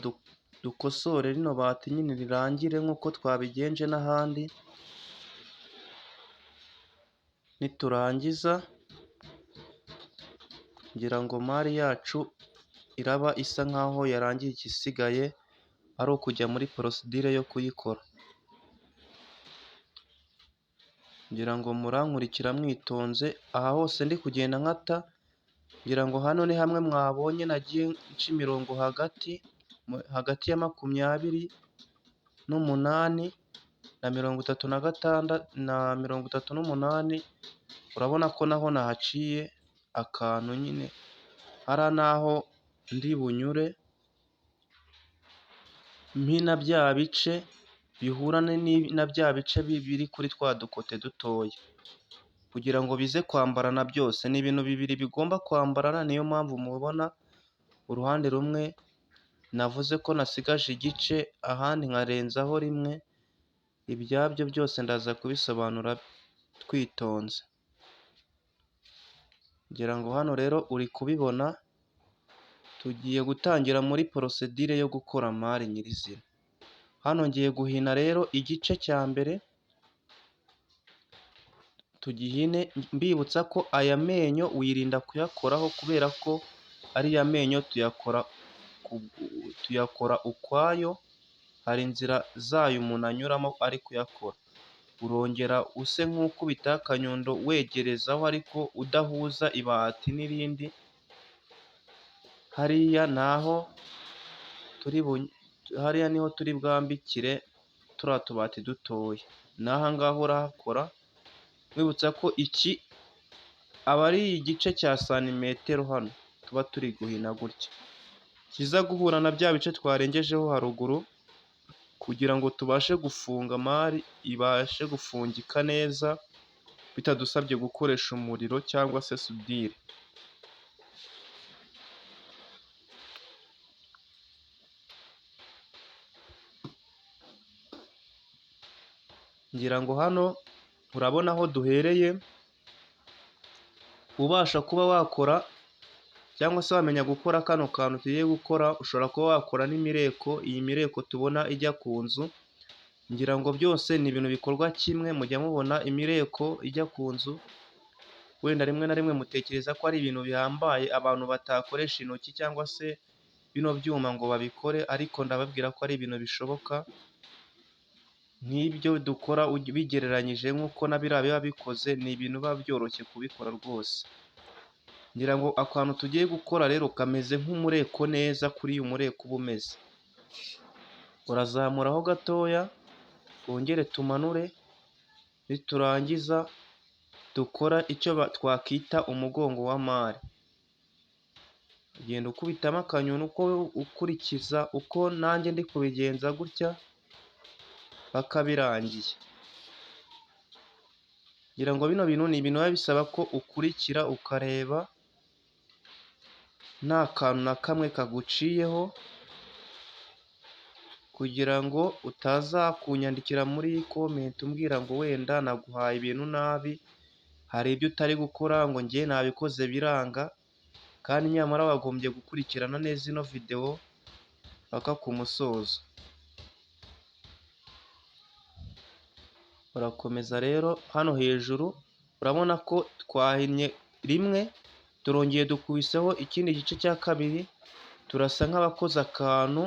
dukosore rino bati nyine rirangire nk'uko twabigenje n'ahandi. Niturangiza ngira ngo mari yacu iraba isa nkaho yarangiye, igisigaye ari ukujya muri porosidire yo kuyikora. Ngira ngo murankurikira mwitonze, aha hose ndi kugenda nkata, ngira ngo hano ni hamwe mwabonye nagiye nca imirongo hagati ya 28 na 38. Urabona ko naho nahaciye akantu nyine, hariya naho ndi bunyure mpina bya bice bihura na bya bice biri kuri twa dukote dutoya, kugira ngo bize kwambarana byose. Ni ibintu bibiri bigomba kwambarana, niyo mpamvu mubona uruhande rumwe navuze ko nasigaje igice, ahandi nkarenzaho rimwe. Ibyabyo byose ndaza kubisobanura twitonze. Ngira ngo hano rero uri kubibona, tugiye gutangira muri porosedire yo gukora mari nyirizina. Hano ngiye guhina rero igice cya mbere, tugihine mbibutsa ko aya menyo wirinda kuyakoraho, kubera ko ariya menyo tuyakora ukwayo, hari inzira zayo umuntu anyuramo ari kuyakora. Urongera use nk'ukubita akanyundo wegerezaho ariko udahuza ibati n'irindi. Hariya niho turi bwambikire turiya tubati dutoya. N'aha ngaha urahakora, wibutsa ko iki aba ari igice cya santimetero hano tuba turi guhina gutya, kiza guhura na bya bice twarengejeho haruguru, kugira ngo tubashe gufunga mari ibashe gufungika neza, bitadusabye gukoresha umuriro cyangwa se sudire. Ngira ngo hano urabona aho duhereye, ubasha kuba wakora cyangwa se wamenya gukora kano kantu tugiye gukora. Ushobora kuba wakora n'imireko, iyi mireko tubona ijya ku nzu. Ngira ngo byose ni ibintu bikorwa kimwe, mujya mubona imireko ijya ku nzu, wenda rimwe na rimwe mutekereza ko ari ibintu bihambaye abantu batakoresha intoki cyangwa se bino byuma ngo babikore, ariko ndababwira ko ari ibintu bishoboka. Nk'ibyo dukora bigereranyije nk'uko na biriya biba bikoze, ni ibintu biba byoroshye kubikora rwose. Ngira ngo akantu tugiye gukora rero kameze nk'umureko neza, kuri uyu mureko uba umeze. Urazamuraho gatoya, twongere tumanure, niturangiza dukora icyo twakwita umugongo wa mari. Ugenda ukubitamo akanyoni uko ukurikiza uko nanjye ndi kubigenza gutya. paka birangiye. Ngira ngo bino bintu ni ibintu biba bisaba ko ukurikira ukareba nta kantu na kamwe kaguciyeho, kugira ngo utaza kunyandikira muri komenti umbwira ngo wenda naguhaye ibintu nabi, hari ibyo utari gukora ngo njye nabikoze biranga, kandi nyamara wagombye gukurikirana neza ino videwo paka ku musozo. Urakomeza rero, hano hejuru urabona ko twahinnye rimwe, turongeye dukubiseho ikindi gice cya kabiri, turasa nk'abakoze akantu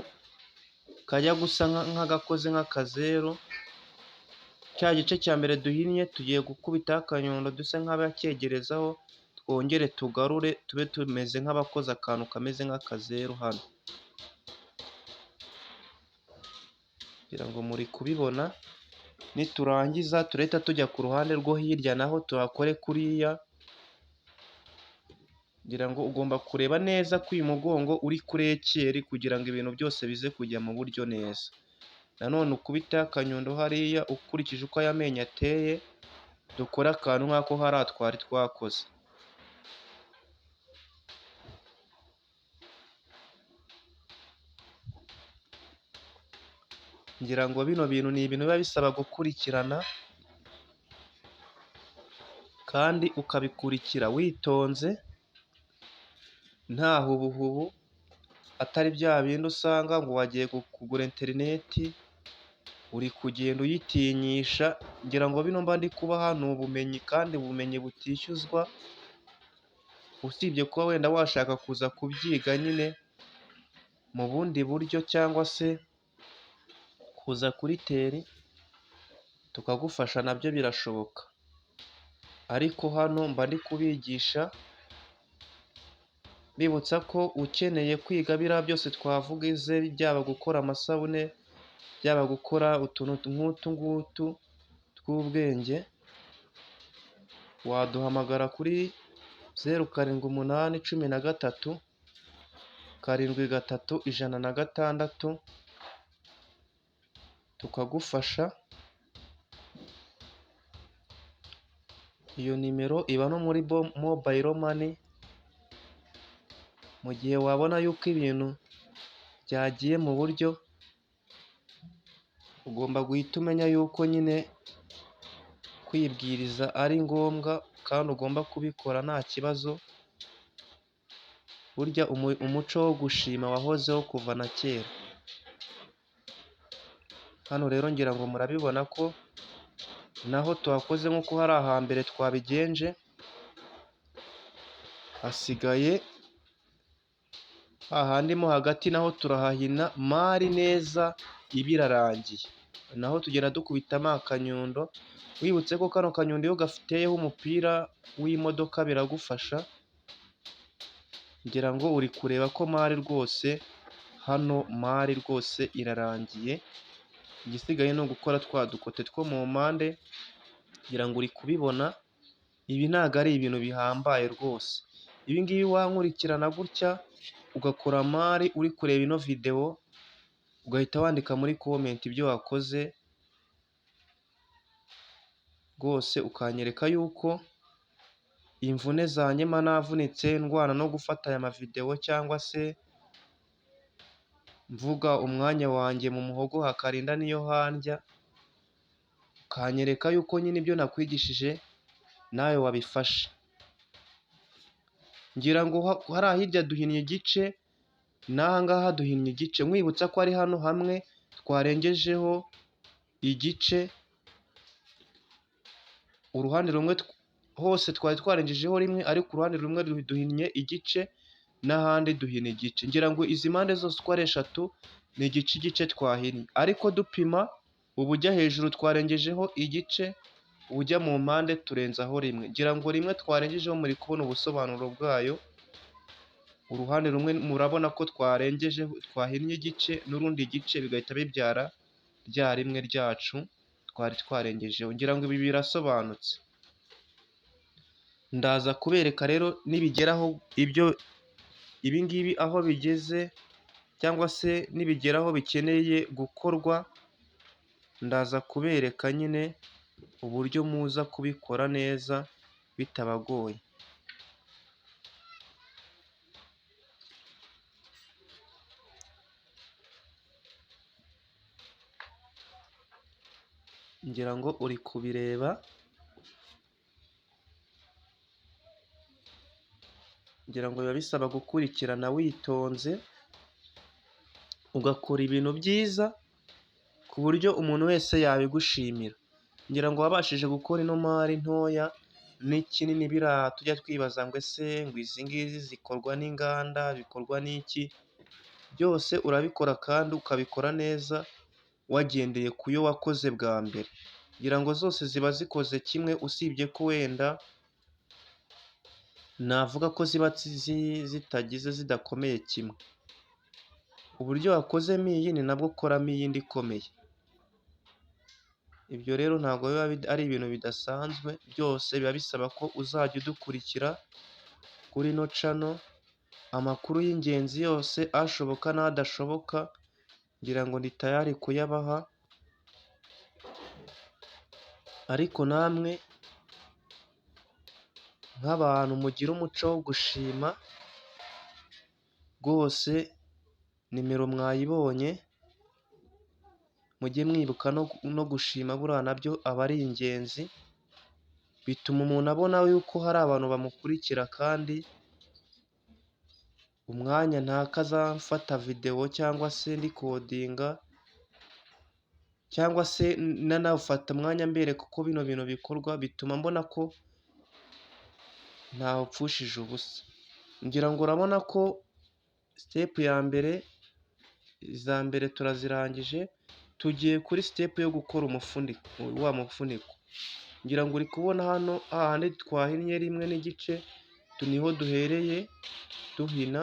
kajya gusa nk'agakoze nk'akazeru. Cya gice cya mbere duhinnye tugiye gukubitaho akanyundo dusa nk'abakegerezaho, twongere tugarure tube tumeze nk'abakoze akantu kameze nk'akazeru hano. kugira ngo muri kubibona. Niturangiza turahita tujya ku ruhande rwo hirya naho tuhakore kuriya, kugira ngo ugomba kureba neza ko uyu mugongo uri kuri ekeri kugira ngo ibintu byose bize kujya mu buryo neza. Nanone ukubite akanyundo hariya ukurikije uko aya menyo ateye, dukore akantu nk'ako hariya twari twakoze. Ngira ngo bino bintu ni ibintu biba bisaba gukurikirana kandi ukabikurikira witonze nta hubuhubu, atari bya bindi usanga ngo wagiye kugura interineti uri kugenda uyitinyisha. Ngira ngo bino mba ndi kubaha ni ubumenyi, kandi ubumenyi butishyuzwa, usibye kuba wenda washaka kuza kubyiga nyine mu bundi buryo, cyangwa se kuza kuri teri tukagufasha nabyo birashoboka. Ariko hano mba ndi kubigisha bibutsa ko ukeneye kwiga biriya byose twavuze, byaba gukora amasabune, byaba gukora utuntu nk'utu ngutu tw'ubwenge, waduhamagara kuri 0783730106 tukagufasha. Iyo nimero iba no muri mobile money. Mu gihe wabona yuko ibintu byagiye mu buryo, ugomba guhita umenya yuko nyine kwibwiriza ari ngombwa, kandi ugomba kubikora nta kibazo. Burya umuco wo gushima wahozeho kuva na kera. Hano rero ngira ngo murabibona ko naho tuhakoze nk'uko hari ahambere twabigenje, hasigaye hahandi mo hagati naho turahahina mari neza iba irarangiye, naho tugenda dukubitamo akanyundo. Wibutse ko kano kanyundo iyo gafiteyeho umupira w'imodoka biragufasha. Ngira ngo uri kureba ko mari rwose hano mari rwose irarangiye, igisigaye ni ugukora twa dukote two mu mpande. Ngira ngo uri kubibona, ibi ntabwo ari ibintu bihambaye rwose. Ibi ngibi wankurikirana gutya ugakora mari uri kureba ino videwo, ugahita wandika muri komenti ibyo wakoze rwose, ukanyereka yuko imvune zanjye mba navunitse ndwana no gufata aya mavidewo, cyangwa se mvuga umwanya wanjye mu muhogo hakarinda niyo handya, ukanyereka yuko nyine ibyo nakwigishije nawe wabifashe. Ngira ngo hariya hirya duhinnye igice, n'aha ngaha duhinnye igice. Mwibutsa ko ari hano hamwe twarengejeho igice, uruhande rumwe hose twari twarengejeho rimwe, ariko uruhande rumwe duhinnye igice n'ahandi duhina igice. Ngira ngo izi mpande zose uko ari eshatu ni igice twahinnye, ariko dupima ubujya hejuru twarengejeho igice, ubujya mu mpande turenzaho rimwe. Ngira ngo rimwe twarengejeho muri kubona ubusobanuro bwayo. Uruhande rumwe murabona ko twahinnye igice, n'urundi gice bigahita bibyara rya rimwe ryacu twari twarengejeho. Ngira ngo ibi birasobanutse. Ndaza kubereka rero nibigeraho ibi ngibi aho bigeze, cyangwa se nibigeraho bikeneye gukorwa, ndaza kubereka nyine uburyo muza kubikora neza bitabagoye. Ngira ngo uri kubireba, ngira ngo biba bisaba gukurikirana witonze, ugakora ibintu byiza ku buryo umuntu wese yabigushimira. Ngira ngo wabashije gukora ino mari ntoya n'ikinini biriya tujya twibaza ngo ese ngo izi ngizi zikorwa n'inganda, bikorwa n'iki, byose urabikora kandi ukabikora neza wagendeye ku yo wakoze bwa mbere. Ngira ngo zose ziba zikoze kimwe usibye ko wenda navuga ko ziba zidakomeye kimwe. Uburyo wakozemo iyi ni nabwo ukoramo iyindi ikomeye. Ibyo rero ntabwo biba ari ibintu bidasanzwe, byose biba bisaba ko uzajya udukurikira kuri ino cano, amakuru y'ingenzi yose ashoboka n'adashoboka ngira ngo ndi tayari kuyabaha, ariko namwe nk'abantu mugira umuco wo gushima rwose, nimero mwayibonye, mujye mwibuka no gushima, buriya nabyo aba ari ingenzi, bituma umuntu abona yuko hari abantu bamukurikira kandi umwanya ntakazamfata videwo cyangwa se ndikodinga cyangwa se nanawufata umwanya mbereka uko bino bintu bikorwa, bituma mbona ko ntawe upfushije ubusa. Ngira ngo urabona ko sitepu ya mbere, iza mbere turazirangije, tugiye kuri sitepu yo gukora wa mufuniko. Ngira ngo uri kubona hano hahandi twahinnye 1 n'igice, niho duhereye duhina,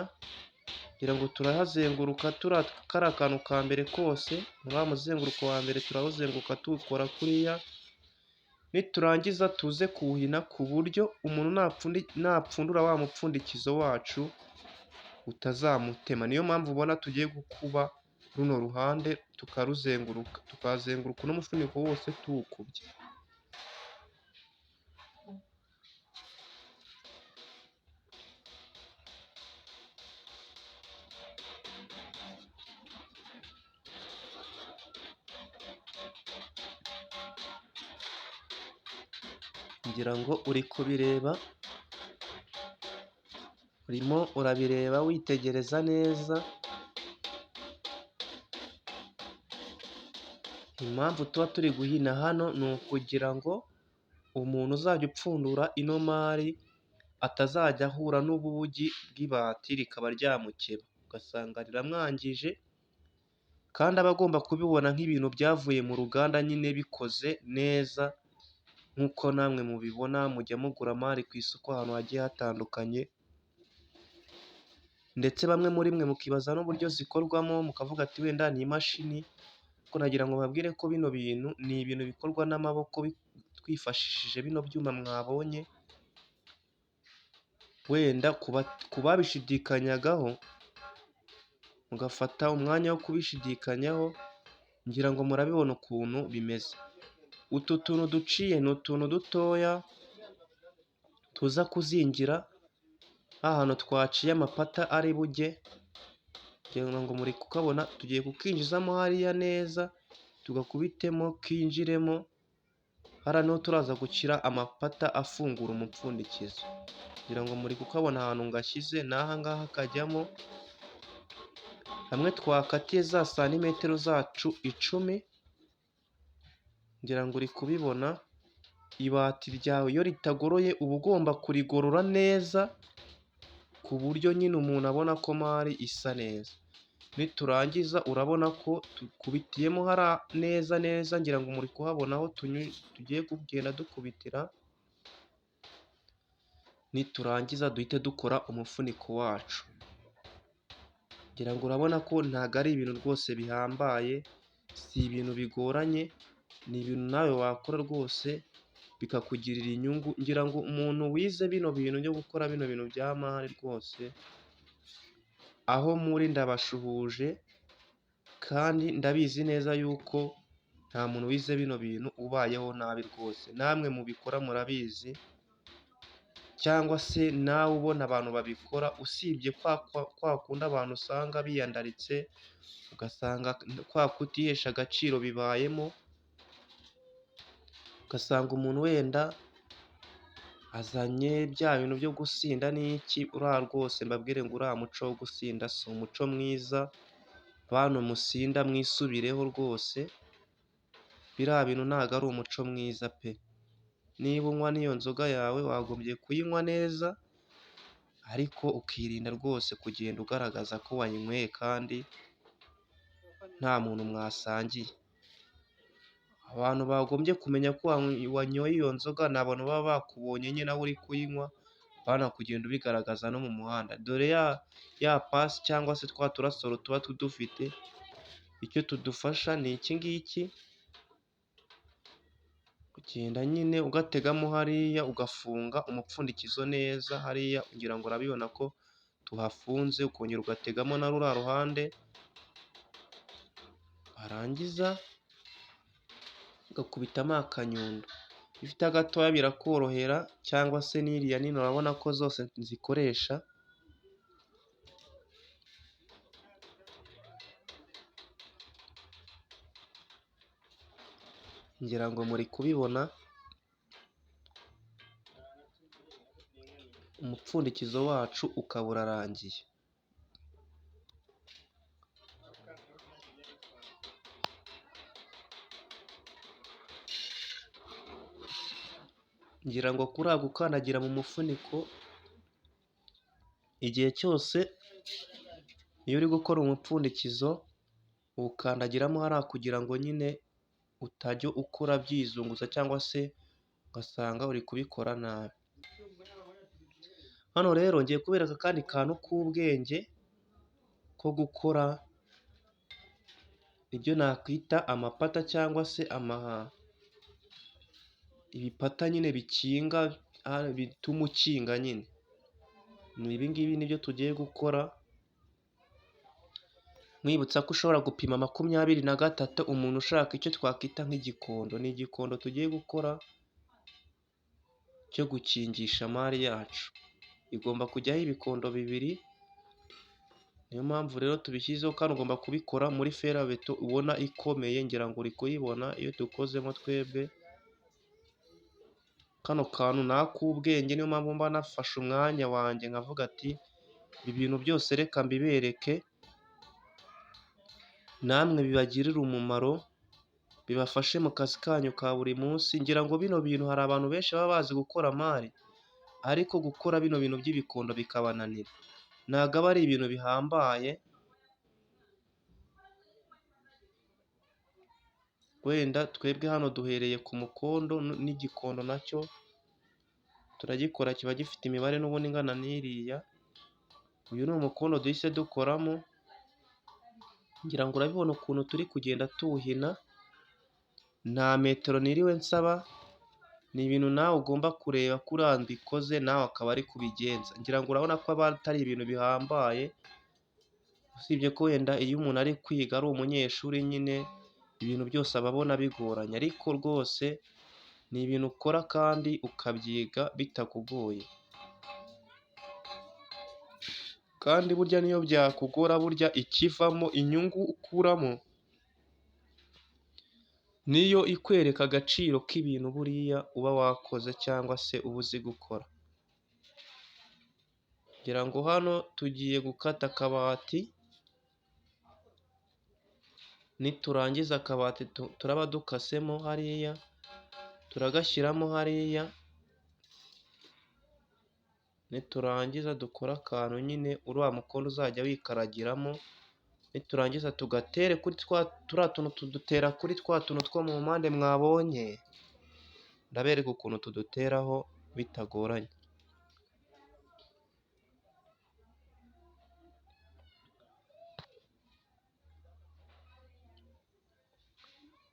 ngira ngo turahazenguruka, kariya kantu ka mbere kose, muri wa muzenguruko wa mbere turawuzenguruka tuwukora kuriya, niturangiza tuze kuwuhina ku buryo umuntu napfundura wa mupfundikizo wacu utazamutema. Niyo mpamvu ubona tugiye gukuba runo ruhande tukazenguruka uno mufuniko wose tuwukubye. Ngira ngo uri kubireba, urimo urabireba witegereza neza. Impamvu tuba turi guhina hano ni ukugira ngo umuntu uzajya upfundura ino mari atazajya ahura n'ubugi bw'ibati rikaba ryamukeba, ugasanga riramwangije, kandi aba agomba kubibona nk'ibintu byavuye mu ruganda nyine bikoze neza, nk'uko namwe mubibona mujya mugura mari ku isoko ahantu hagiye hatandukanye, ndetse bamwe muri mwe mukibaza n'uburyo zikorwamo, mukavuga ati wenda ni imashini, ariko nagira ngo mbabwire ko bino bintu ni ibintu bikorwa n'amaboko twifashishije bino byuma mwabonye. Wenda ku babishidikanyagaho mugafata umwanya wo kubishidikanyaho, ngira ngo murabibona ukuntu bimeze. Utu tuntu duciye ni utuntu dutoya tuza kuzingira hantu twaciye amapata ari bujye, ngira ngo muri kukabona, tugiye kukinjizamo hariya neza, tugakubitemo kinjiremo, hariya niho turaza gushyira amapata afungura umupfundikizo. Ngira ngo muri kukabona ahantu ngashyize, n'aha ngaha kajyamo, hamwe twakatiye za santimetero zacu 10. Ngira ngo uri kubibona, ibati ryawe iyo ritagoroye uba ugomba kurigorora neza, ku buryo nyine umuntu abona ko mari isa neza. Niturangiza urabona ko dukubitiyemo hariya neza neza, ngira ngo muri kuhabona aho tugiye kugenda dukubitira, niturangiza duhite dukora umufuniko wacu. Ngira ngo urabona ko ntabwo ari ibintu rwose bihambaye, si ibintu bigoranye, ni ibintu nawe wakora rwose bikakugirira inyungu. Ngira ngo umuntu wize bino bintu byo gukora bino bintu bya mari rwose, aho muri ndabashuhuje, kandi ndabizi neza yuko nta muntu wize bino bintu ubayeho nabi rwose, namwe mubikora murabizi, cyangwa se nawe ubona abantu babikora, usibye kwa kundi abantu usanga biyandaritse, ugasanga kwa kutihesha agaciro bibayemo, ugasanga umuntu wenda azanye bya bintu byo gusinda n'iki, uriya rwose mbabwire ngo uriya muco wo gusinda si umuco mwiza, bantu musinda mwisubireho rwose, biriya bintu ntabwo ari umuco mwiza pe. Niba unywa n'iyo nzoga yawe wagombye kuyinywa neza, ariko ukirinda rwose kugenda ugaragaza ko wayinyweye kandi nta muntu mwasangiye. Abantu bagombye kumenya ko wanyoye iyo nzoga ni abantu baba bakubonye nyine nawe uri kuyinywa, apana kugenda ubigaragaza no mu muhanda. Dore ya pasi cyangwa se twa turasoro tuba tudufite, icyo tudufasha ni iki ngiki, kugenda nyine ugategamo hariya, ugafunga umupfundikizo neza hariya, kugira ngo urabibona ko tuhafunze, ukongera ugategamo na ruriya ruhande, warangiza ugakubitamo akanyundo. Iyo ufite agatoya birakorohera, cyangwa se n'iriya nini urabona ko zose zikoresha. Ngira ngo muri kubibona, umupfundikizo wacu ukaba urarangiye. Ngira ngo kuriya gukandagira mu mufuniko igihe cyose, iyo uri gukora umupfundikizo uwukandagiramo hariya, kugira ngo nyine utajya ukora byizunguza, cyangwa se ugasanga uri kubikora nabi. Hano rero ngiye kubereka akandi kantu k'ubwenge ko gukora ibyo nakwita amapata, cyangwa se ibipata nyine bikinga, bituma ukinga nyine. Ibi ngibi nibyo tugiye gukora, mwibutsa ko ushobora gupima 23 umuntu ushaka icyo twakwita nk'igikondo. Ni igikondo tugiye gukora cyo gukingisha mari yacu. Igomba kujyaho ibikondo 2, niyo mpamvu rero tubishyizeho, kandi ugomba kubikora muri ferabeto ubona ikomeye, ngira ngo uri kuyibona iyo dukozemo twebwe. Kano kantu ni ak'ubwenge, niyo mpamvu mba nafashe umwanya wanjye nkavuga ati ibi bintu byose reka mbibereke, namwe bibagirire umumaro, bibafashe mu kazi kanyu ka buri munsi. Ngira ngo bino bintu hari abantu benshi baba bazi gukora mari, ariko gukora bino bintu by'ibikondo bikabananira. Ntabwo aba ari ibintu bihambaye, wenda twebwe hano duhereye ku mukondo, n'igikondo nacyo turagikora, kiba gifite imibare n'ubundi ingana n'iriya. Uyu ni umukondo duhise dukoramo, ngira ngo urabibona ukuntu turi kugenda tuwuhina, nta metero niriwe nsaba. Ni ibintu nawe ugomba kureba ko uriya mbikoze nawe akaba ari kubigenza. Ngira ngo urabona ko aba atari ibintu bihambaye, usibye ko wenda iyo umuntu ari kwiga ari umunyeshuri nyine ibintu byose aba abona bigoranye, ariko rwose ni ibintu ukora kandi ukabyiga bitakugoye. Kandi burya niyo byakugora, burya ikivamo, inyungu ukuramo niyo ikwereka agaciro k'ibintu buriya uba wakoze, cyangwa se uba uzi gukora. Ngira ngo hano tugiye gukata akabati, niturangiza akabati turaba dukasemo hariya, turagashyiramo hariya, niturangiza dukora akantu nyine uriya mukondo uzajya wikaragiramo, niturangiza tugatere kuri turiya tuntu, tudutera kuri twa tuntu two mu mpande mwabonye. Ndabereka ukuntu tuduteraho bitagoranye.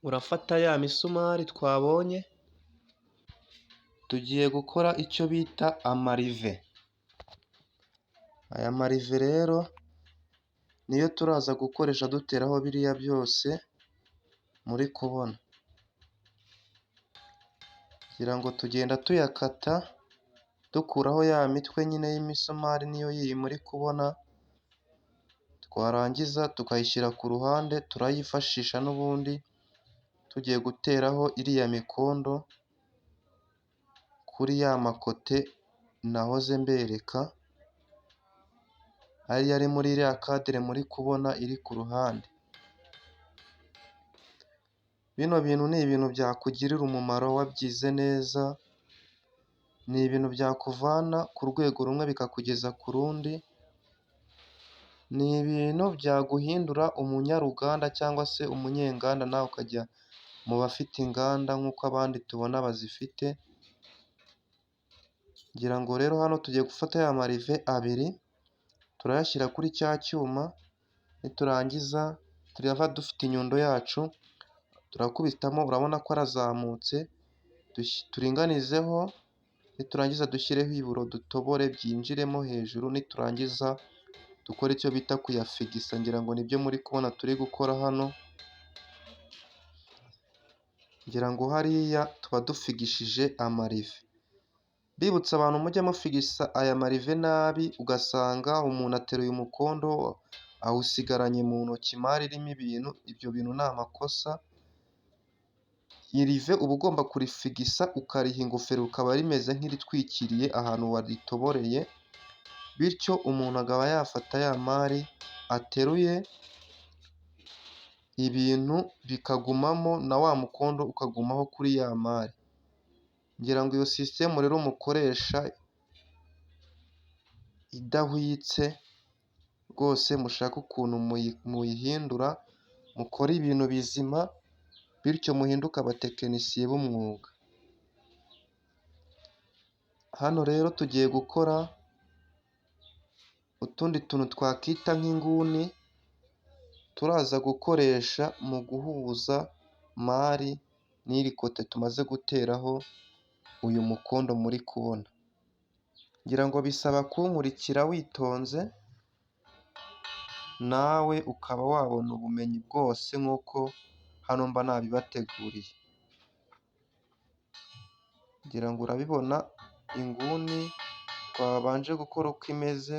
Urafata ya misumari twabonye, tugiye gukora icyo bita amarive. Aya marive rero niyo turaza gukoresha duteraho biriya byose muri kubona. ngira ngo tugenda tuyakata dukuraho ya mitwe nyine y'imisumari niyo y'iyi muri kubona, twarangiza tukayishyira ku ruhande, turayifashisha n'ubundi tugiye guteraho iriya mikondo kuri ya makote nahoze mbereka, ariyo ari muri iriya kadire muri kubona iri ku ruhande. Bino bintu ni ibintu byakugirira umumaro wabyize neza, ni ibintu byakuvana ku rwego rumwe bikakugeza ku rundi, ni ibintu byaguhindura umunyaruganda cyangwa se umunyenganda, nawe ukajya mu bafite inganda nk'uko abandi tubona bazifite. Ngira ngo rero hano tugiye gufata ya marive abiri, turayashyira kuri cya cyuma, niturangiza turava dufite inyundo yacu, turakubitamo, urabona ko arazamutse, turinganizeho, niturangiza dushyireho iburo dutobore byinjiremo hejuru, niturangiza dukore icyo bita kuyafigisa, ngira ngo nibyo muri kubona turi gukora hano. Ngira ngo hariya tuba dufigishije amarive. Mbibutsa abantu mujye mufigisa aya marive nabi, ugasanga umuntu ateruye umukondo awusigaranye mu ntoki imari irimo ibintu, ibyo bintu ni amakosa. Irive uba ugomba kurifigisa ukariha ingofero, rikaba rimeze nk'iritwikiriye ahantu waritoboreye, bityo umuntu akaba yafata ya mari ateruye, ibintu bikagumamo na wa mukondo ukagumaho kuri ya mari. Ngira ngo iyo sisitemu rero mukoresha idahwitse rwose, mushake ukuntu muyihindura, mukore ibintu bizima, bityo muhinduke abatekinisiye b'umwuga. Hano rero tugiye gukora utundi tuntu twakita nk'inguni, turaza gukoresha mu guhuza mari n'iri kote tumaze guteraho uyu mukondo muri kubona. Ngira ngo bisaba kunkurikira witonze, nawe ukaba wabona ubumenyi bwose nk'uko hano mba nabibateguriye. Ngira ngo urabibona inguni twabanje gukora uko imeze,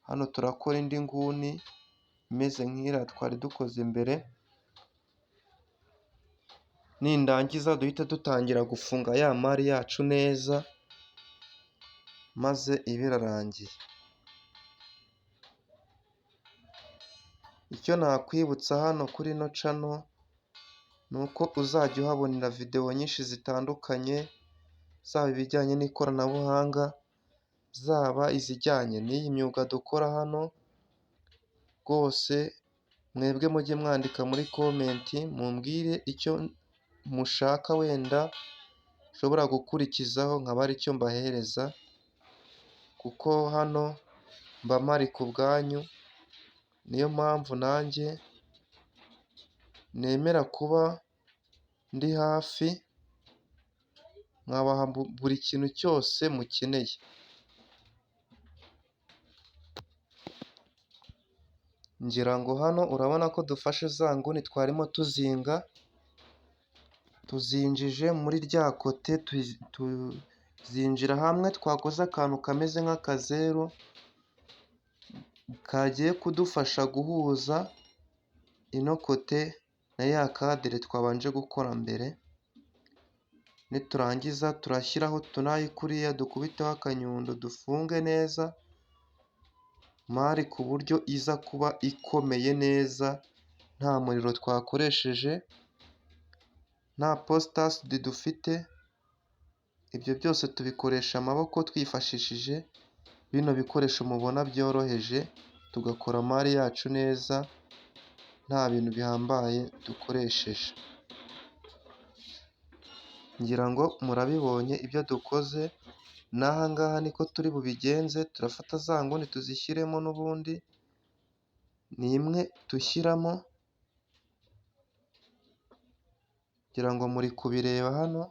hano turakora indi nguni imeze nk'iriya twari dukoze mbere, nindangiza duhite dutangira gufunga ya mari yacu neza, maze ibe irarangiye. Icyo nakwibutsa hano kuri ino cano, ni uko uzajya uhabonera videwo nyinshi zitandukanye, zaba ibijyanye n'ikoranabuhanga, zaba izijyanye n'iyi myuga dukora hano. Rwose mwebwe mujye mwandika muri komenti, mumbwire icyo mushaka wenda nshobora gukurikizaho nkaba ari cyo mbahereza, kuko hano mba mpari ku bwanyu. Niyo mpamvu nanjye nemera kuba ndi hafi, nkabaha buri kintu cyose mukeneye. Ngira ngo hano urabona ko dufashe za nguni twarimo tuzinga, tuzinjije muri rya kote, tuzinjira hamwe, twakoze akantu kameze nk'akazeru kagiye kudufasha guhuza ino kote na ya kadire twabanje gukora mbere. Niturangiza turashyiraho utunayi kuriya, dukubiteho akanyundo, dufunge neza mari ku buryo iza kuba ikomeye neza, nta muriro twakoresheje, nta postasidi dufite. Ibyo byose tubikoresha amaboko twifashishije bino bikoresho mubona byoroheje, tugakora mari yacu neza nta bintu bihambaye dukoresheje. Ngira ngo murabibonye ibyo dukoze, n'aha ngaha niko turi bubigenze. Turafata za nguni tuzishyiremo, n'ubundi ni imwe dushyiramo, ngira ngo muri kubireba hano.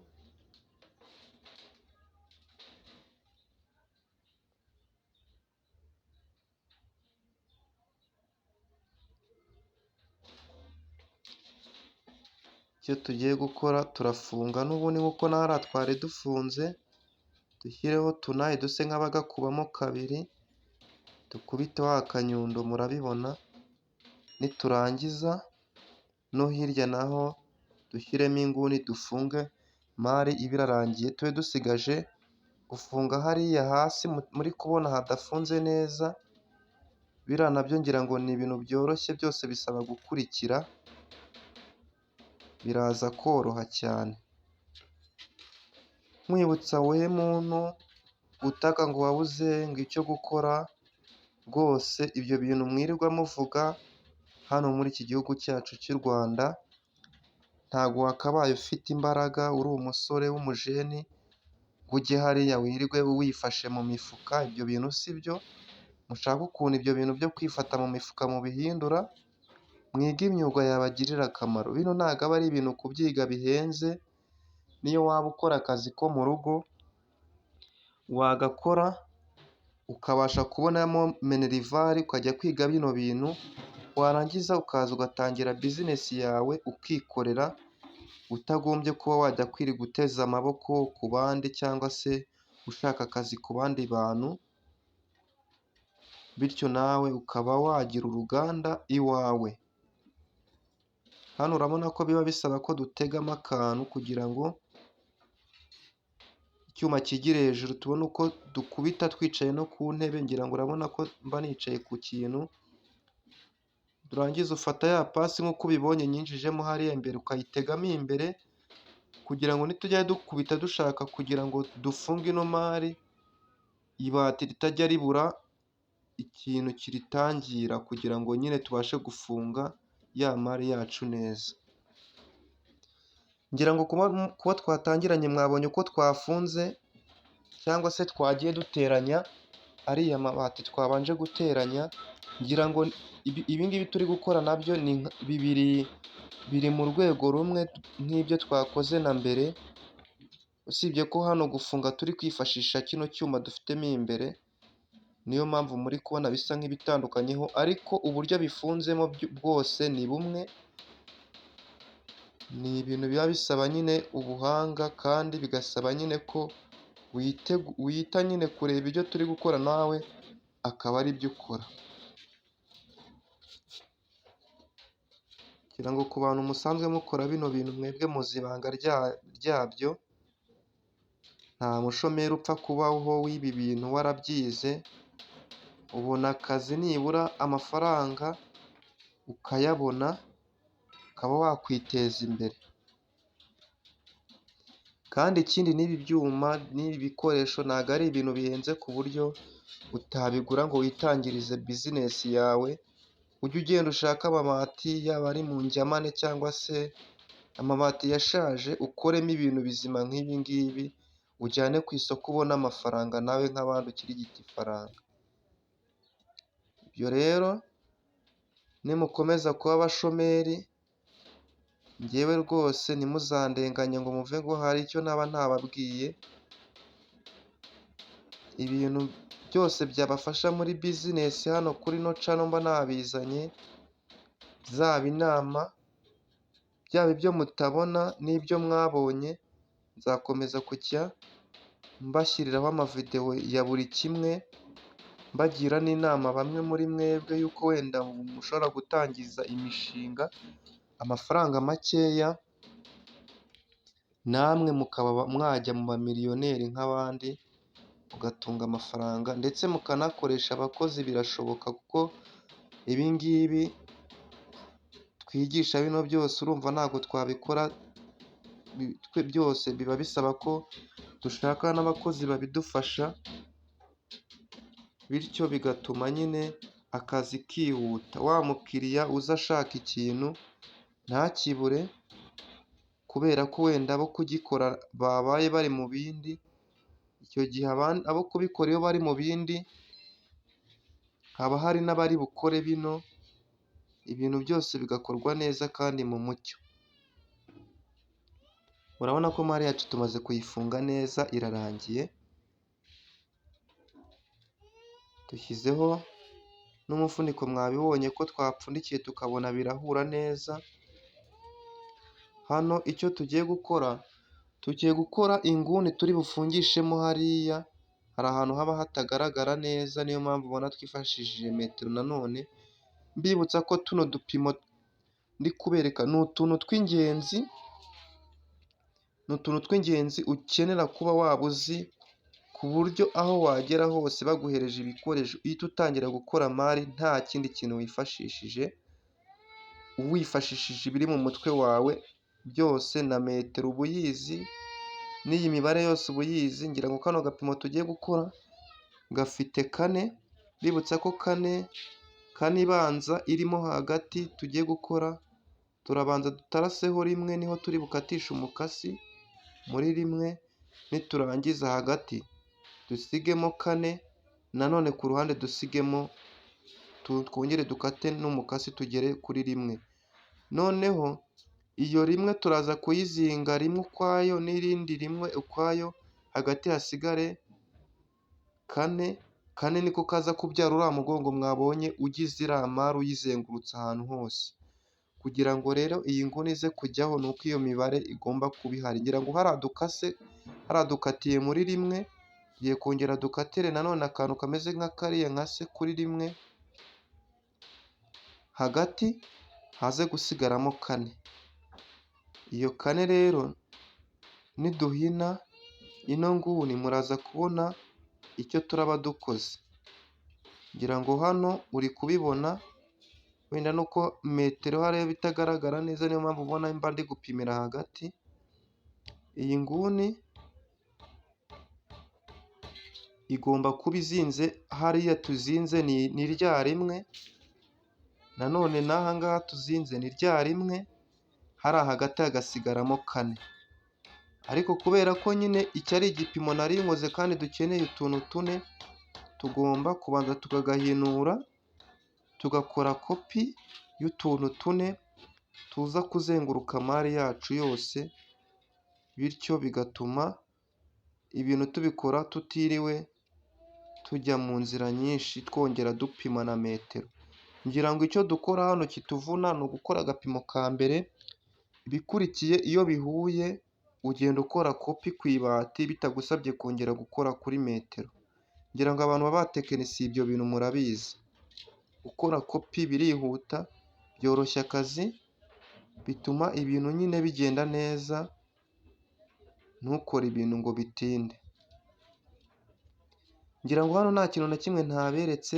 icyo tugiye gukora turafunga n'ubundi nk'uko na hariya twari dufunze, dushyireho utunayi duse nk'abagakubamo kabiri, dukubiteho akanyundo murabibona, niturangiza no hirya naho dushyiremo inguni dufunge, mari ibe irarangiye, tube dusigaje gufunga hariya hasi muri kubona hadafunze neza, biriya nabyo ngira ngo ni ibintu byoroshye, byose bisaba gukurikira, biraza koroha cyane. Nkwibutsa wowe muntu utaka ngo wabuze ngo icyo gukora, rwose ibyo bintu mwirirwa muvuga hano muri iki gihugu cyacu cy'u Rwanda, ntabwo wakabaye ufite imbaraga uri umusore w'umujeni ngo ujye hariya wirirwe wifashe mu mifuka, ibyo bintu si byo, mushake ukuntu ibyo bintu byo kwifata mu mifuka mubihindura, mwige imyuga yabagirira akamaro. Bino ntabwo aba ari ibintu kubyiga bihenze, niyo waba ukora akazi ko mu rugo wagakora ukabasha kubonamo minerivare ukajya kwiga bino bintu, warangiza ukaza ugatangira bizinesi yawe ukikorera, utagombye kuba wajya kwirirwa uteze amaboko ku bandi cyangwa se ushaka akazi ku bandi bantu, bityo nawe ukaba wagira uruganda iwawe. Hano urabona ko biba bisaba ko dutegamo akantu kugira ngo icyuma kigire hejuru, tubone uko dukubita twicaye no ku ntebe, ngira ngo urabona ko mba nicaye ku kintu, turangiza ufata ya pasi nk'uko ubibonye nyinjijemo hariya imbere, ukayitegamo imbere kugira ngo nitujya dukubita dushaka kugira ngo dufunge ino mari, ibati ritajya ribura ikintu kiritangira, kugira ngo nyine tubashe gufunga ya mari yacu neza. Ngira ngo kuba twatangiranye mwabonye uko twafunze cyangwa se twagiye duteranya ariya mabati twabanje guteranya, ngira ngo ibi ngibi turi gukora nabyo ni biri mu rwego rumwe nk'ibyo twakoze na mbere, usibye ko hano gufunga turi kwifashisha kino cyuma dufitemo imbere, niyo mpamvu muri kubona bisa nk'ibitandukanyeho, ariko uburyo bifunzemo bwose ni bumwe. Ni ibintu biba bisaba nyine ubuhanga, kandi bigasaba nyine ko wita nyine kureba ibyo turi gukora nawe akaba ari byo ukora. Kugira ngo ku bantu musanzwe mukora bino bintu mwebwe muzi ibanga ryabyo, nta mushomeri upfa kubaho w'ibi bintu warabyize, ubona akazi nibura amafaranga ukayabona, ukaba wakwiteza imbere. Kandi ikindi n'ibi byuma n'ibi bikoresho ntabwo ari ibintu bihenze ku buryo utabigura ngo witangirize bizinesi yawe, ujye ugenda ushaka amabati yaba ari mu njyamane cyangwa se amabati yashaje, ukoremo ibintu bizima nk'ibi ngibi, ujyane ku isoko ubone amafaranga nawe nk'abandi ukirigite ifaranga. Ibyo rero nimukomeza kuba abashomeri, njyewe rwose ntimuzandenganye ngo muve ngo hari icyo naba ntababwiye, ibintu byose byabafasha muri bizinesi hano kuri no cano mba nabizanye, zaba inama, byaba ibyo mutabona n'ibyo mwabonye, nzakomeza kujya mbashyiriraho amavidewo ya buri kimwe, mbagira n'inama bamwe muri mwebwe yuko wenda mushobora gutangiza imishinga amafaranga makeya, namwe mukaba mwajya mu bamiliyoneri nk'abandi, mugatunga amafaranga ndetse mukanakoresha abakozi, birashoboka kuko ibi ngibi twigisha bino byose urumva ntabwo twabikora byose, biba bisaba ko dushaka n'abakozi babidufasha, bityo bigatuma nyine akazi kihuta. Wa mukiriya uza ashaka ikintu ntakibure, kubera ko wenda abo kugikora babaye bari mu bindi, icyo gihe abo kubikora iyo bari mu bindi, haba hari n'abari bukore bino, ibintu byose bigakorwa neza kandi mu mucyo. Urabona ko mari yacu tumaze kuyifunga neza irarangiye, dushyizeho n'umufuniko, mwabibonye ko twapfundikiye tukabona birahura neza. hano icyo tugiye gukora inguni turi bufungishemo hariya, hari ahantu haba hatagaragara neza, niyo mpamvu ubona twifashishije metero. Nanone mbibutsa ko tuno dupimo ndi kubereka ni utuntu tw'ingenzi ukenera kuba waba uzi, ku buryo aho wagera hose baguhereje ibikoresho uhita utangira gukora mari nta kindi kintu wifashishije ibiri mu mutwe wawe byose, na metero uba uyizi n'iyi mibare yose uba uyizi. Ngira ngo kano gapimo tugiye gukora gafite kane, bibutsa ko kane ibanza irimo hagati tugiye gukora, turabanza dutaraseho rimwe, niho turi bukatisha umukasi muri rimwe, niturangiza hagati dusigemo kane, nanone ku ruhande dusigemo, twongere dukate n'umukasi tugere kuri rimwe. Noneho iyo rimwe turaza kuyizinga rimwe ukwayo n'irindi rimwe ukwayo, hagati hasigare kane. Kane niko kaza kubyara uriya mugongo mwabonye ugize iriya mari uyizengurutse ahantu hose. Kugira ngo rero iyi nguni ize kujyaho ni uko iyo mibare igomba kuba ihari. Ngira ngo hariya dukatiye muri rimwe, tugiye kongera dukatire nanone akantu kameze nka kariya nka se kuri rimwe, hagati haze gusigaramo kane. Iyo kane rero niduhina ino nguni muraza kubona icyo turaba dukoze. Ngira ngo hano uri kubibona, wenda nuko metero hariya bitagaragara neza, niyo mpamvu ubona mba ndi gupimira hagati. Iyi nguni igomba kuba izinze, hariya tuzinze ni rya rimwe, nanone n'aha ngaha tuzinze ni rya rimwe, hariya hagati hagasigaramo kane. Ariko kubera ko nyine iki ari igipimo nari nkoze kandi dukeneye utuntu tune, tugomba kubanza tukagahinura, tugakora kopi y'utuntu tune tuza kuzenguruka mari yacu yose, bityo bigatuma ibintu tubikora tutiriwe tujya mu nzira nyinshi twongera dupima na metero. Ngira ngo icyo dukora hano kituvuna ni ugukora agapimo ka mbere, ibikurikiye iyo bihuye ugenda ukora kopi ku ibati bitagusabye kongera gukora kuri metero. Ngira ngo abantu b'abatekinisiye ibyo bintu murabizi, gukora kopi birihuta, byoroshya akazi, bituma ibintu nyine bigenda neza, ntukore ibintu ngo bitinde. Ngira ngo hano nta kintu na kimwe ntaberetse,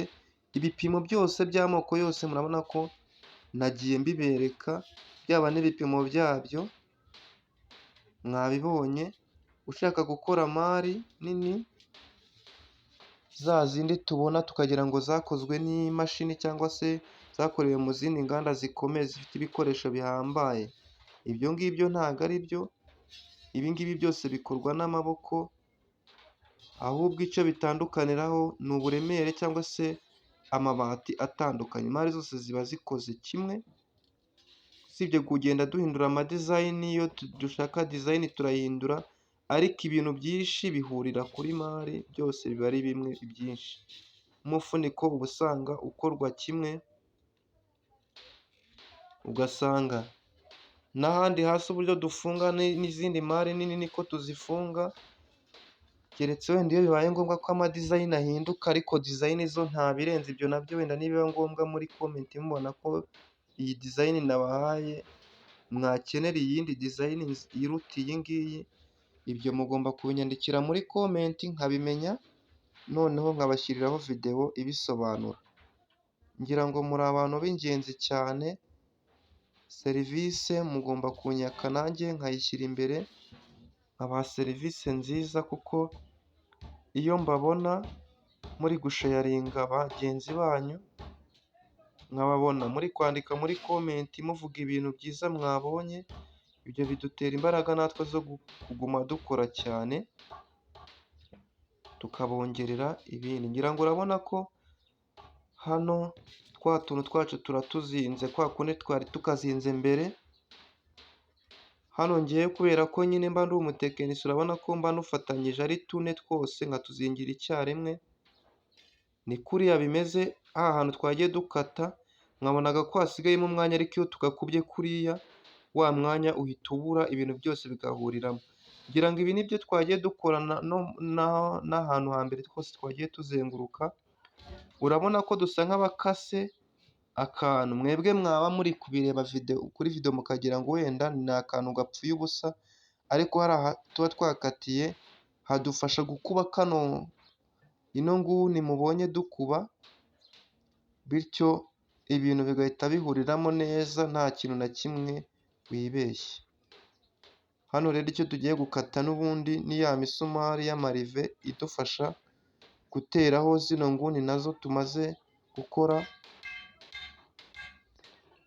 ibipimo byose by'amoko yose murabona ko nagiye mbibereka, byaba n'ibipimo byabyo mwabibonye. Ushaka gukora mari nini za zindi tubona tukagira ngo zakozwe n'imashini cyangwa se zakorewe mu zindi nganda zikomeye zifite ibikoresho bihambaye, ibyo ngibyo ntabwo ari byo. Ibi ngibi byose bikorwa n'amaboko, ahubwo icyo bitandukaniraho ni uburemere cyangwa se amabati atandukanye. Mari zose ziba zikoze kimwe, usibye kugenda duhindura amadizayini, iyo dushaka dizayini turahindura, ariko ibintu byinshi bihurira kuri mari, byose biba ari bimwe byinshi. Umufuniko uba usanga ukorwa kimwe, ugasanga n'ahandi hasi uburyo dufunga n'izindi mari nini niko tuzifunga, keretse wenda iyo bibaye ngombwa ko amadizayini ahinduka, ariko dizayini zo nta birenze ibyo. Nabyo wenda nibiba ngombwa muri komenti mubona ko iyi dizayini nabahaye mwakenera iyindi dizayini iruta iyi ngiyi, ibyo mugomba kubinyandikira muri komenti nkabimenya, noneho nkabashyiriraho videwo ibisobanura. Ngira ngo muri abantu b'ingenzi cyane, serivisi mugomba kunyaka nanjye nkayishyira imbere, nkabaha serivisi nziza, kuko iyo mbabona muri gusharinga bagenzi banyu, nkababona muri kwandika muri komenti muvuga ibintu byiza mwabonye, ibyo bidutera imbaraga natwe zo kuguma dukora cyane, tukabongerera ibindi. Ngira ngo urabona ko hano twa tuntu twacu turatuzinze kwa kundi twari tukazinze mbere. Hano ngiye kubera ko nyine mba ndi umutekinisiye, urabona ko mba nufatanyije ari tune twose nkatuzingira icyarimwe. Ni kuriya bimeze, aha hantu twagiye dukata mwabonaga ko hasigayemo umwanya, ariko iyo tugakubye kuriya wa mwanya uhita ubura ibintu byose bigahuriramo. Ngira ngo ibi nibyo twagiye dukorana n'ahantu hambere twose twagiye tuzenguruka, urabona ko dusa nk'abakase akantu, mwebwe mwaba muri kubireba kuri video mukagira ngo wenda ni akantu gapfuye ubusa, ariko hariya tuba twakatiye hadufasha gukuba ino nguni mubonye dukuba, bityo ibintu bigahita bihuriramo neza nta kintu na kimwe wibeshye. Hano rero icyo tugiye gukata n'ubundi ni ya misumari y'amarive idufasha guteraho zino nguni nazo tumaze gukora,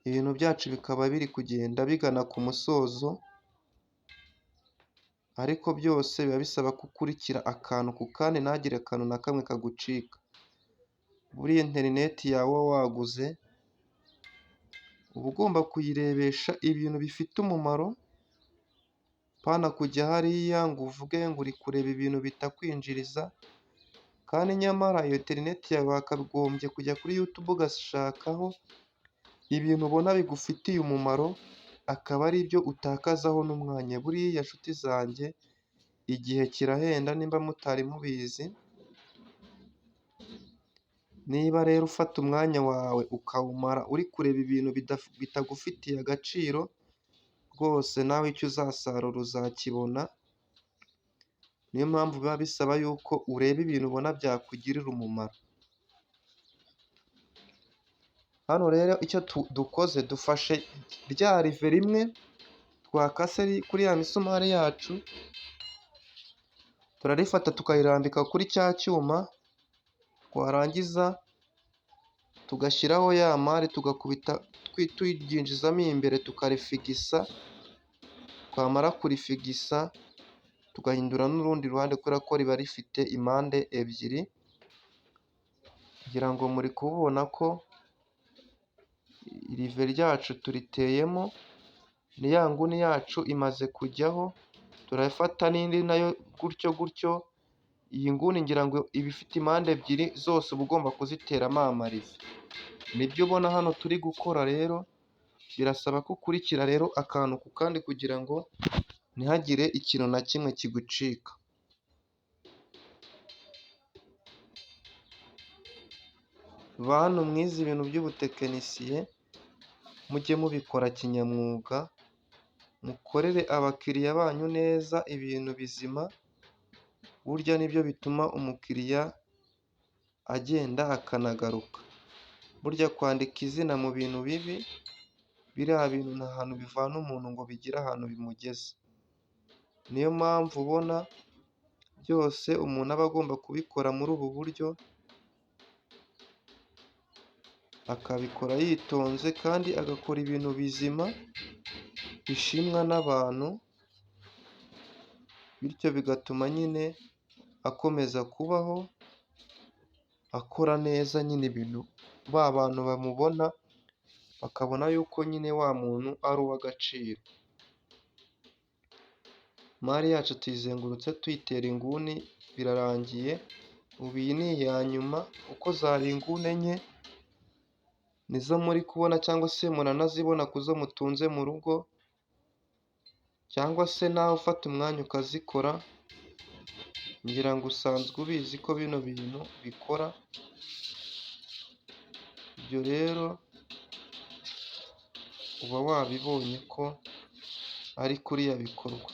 ibintu byacu bikaba biri kugenda bigana ku musozo, ariko byose biba bisaba ko ukurikira akantu ku kandi ntihagire akantu na kamwe kagucika. Buriya interineti yawe waguze uba ugomba kuyirebesha ibintu bifite umumaro, apana kujya hariya ngo uvuge ngo uri kureba ibintu bitakwinjiriza, kandi nyamara iyo interineti yawe wakagombye kujya kuri YouTube ugashakaho ibintu ubona bigufitiye umumaro, akaba ari byo utakazaho n'umwanya. Buriya nshuti zanjye igihe kirahenda nimba mutari mubizi, niba rero ufata umwanya wawe ukawumara uri kureba ibintu bitagufitiye agaciro, rwose nawe icyo uzasarura uzakibona. Niyo mpamvu biba bisaba yuko ureba ibintu ubona byakugirira umumaro. Hano rero icyo dukoze dufashe rya rive rimwe twakase kuri ya misumari yacu, turarifata tukayirambika kuri cya cyuma, twarangiza tugashyiraho ya mari tugakubita turyinjizamo imbere tukarifigisa, twamara kurifigisa tugahindura n'urundi ruhande kubera ko riba rifite impande ebyiri. Kugira ngo muri kubona ko irive ryacu turiteyemo, ni ya nguni yacu imaze kujyaho, turafata n'indi nayo gutyo gutyo. Iyi nguni ngira ngo iba ifite impande ebyiri zose uba ugomba kuziteramo amarive. Nibyo ubona hano turi gukora rero, birasaba ko ukurikira rero akantu ku kandi kugira ngo ntihagire ikintu na kimwe kigucika. Bantu mwize ibintu by'ubutekinisiye mujye mubikora kinyamwuga, mukorere abakiriya banyu neza ibintu bizima, burya nibyo bituma umukiriya agenda akanagaruka. Burya kwandika izina mu bintu bibi, biriya bintu nta hantu bivana umuntu ngo bigire ahantu bimugeze. Niyo mpamvu ubona byose umuntu aba agomba kubikora muri ubu buryo, akabikora yitonze kandi agakora ibintu bizima bishimwa n'abantu, bityo bigatuma nyine akomeza kubaho akora neza nyine ibintu ba bantu bamubona bakabona yuko nyine wa muntu ari uw'agaciro. Mari yacu tuyizengurutse tuyitera inguni birarangiye. Ubu iyi ni iya nyuma kuko zari inguni enye nizo muri kubona, cyangwa se muranazibona ku zo mutunze mu rugo, cyangwa se nawe ufata umwanya ukazikora. Ngira ngo usanzwe ubizi ko bino bintu bikora. Ibyo rero uba wabibonye ko ari kuriya bikorwa.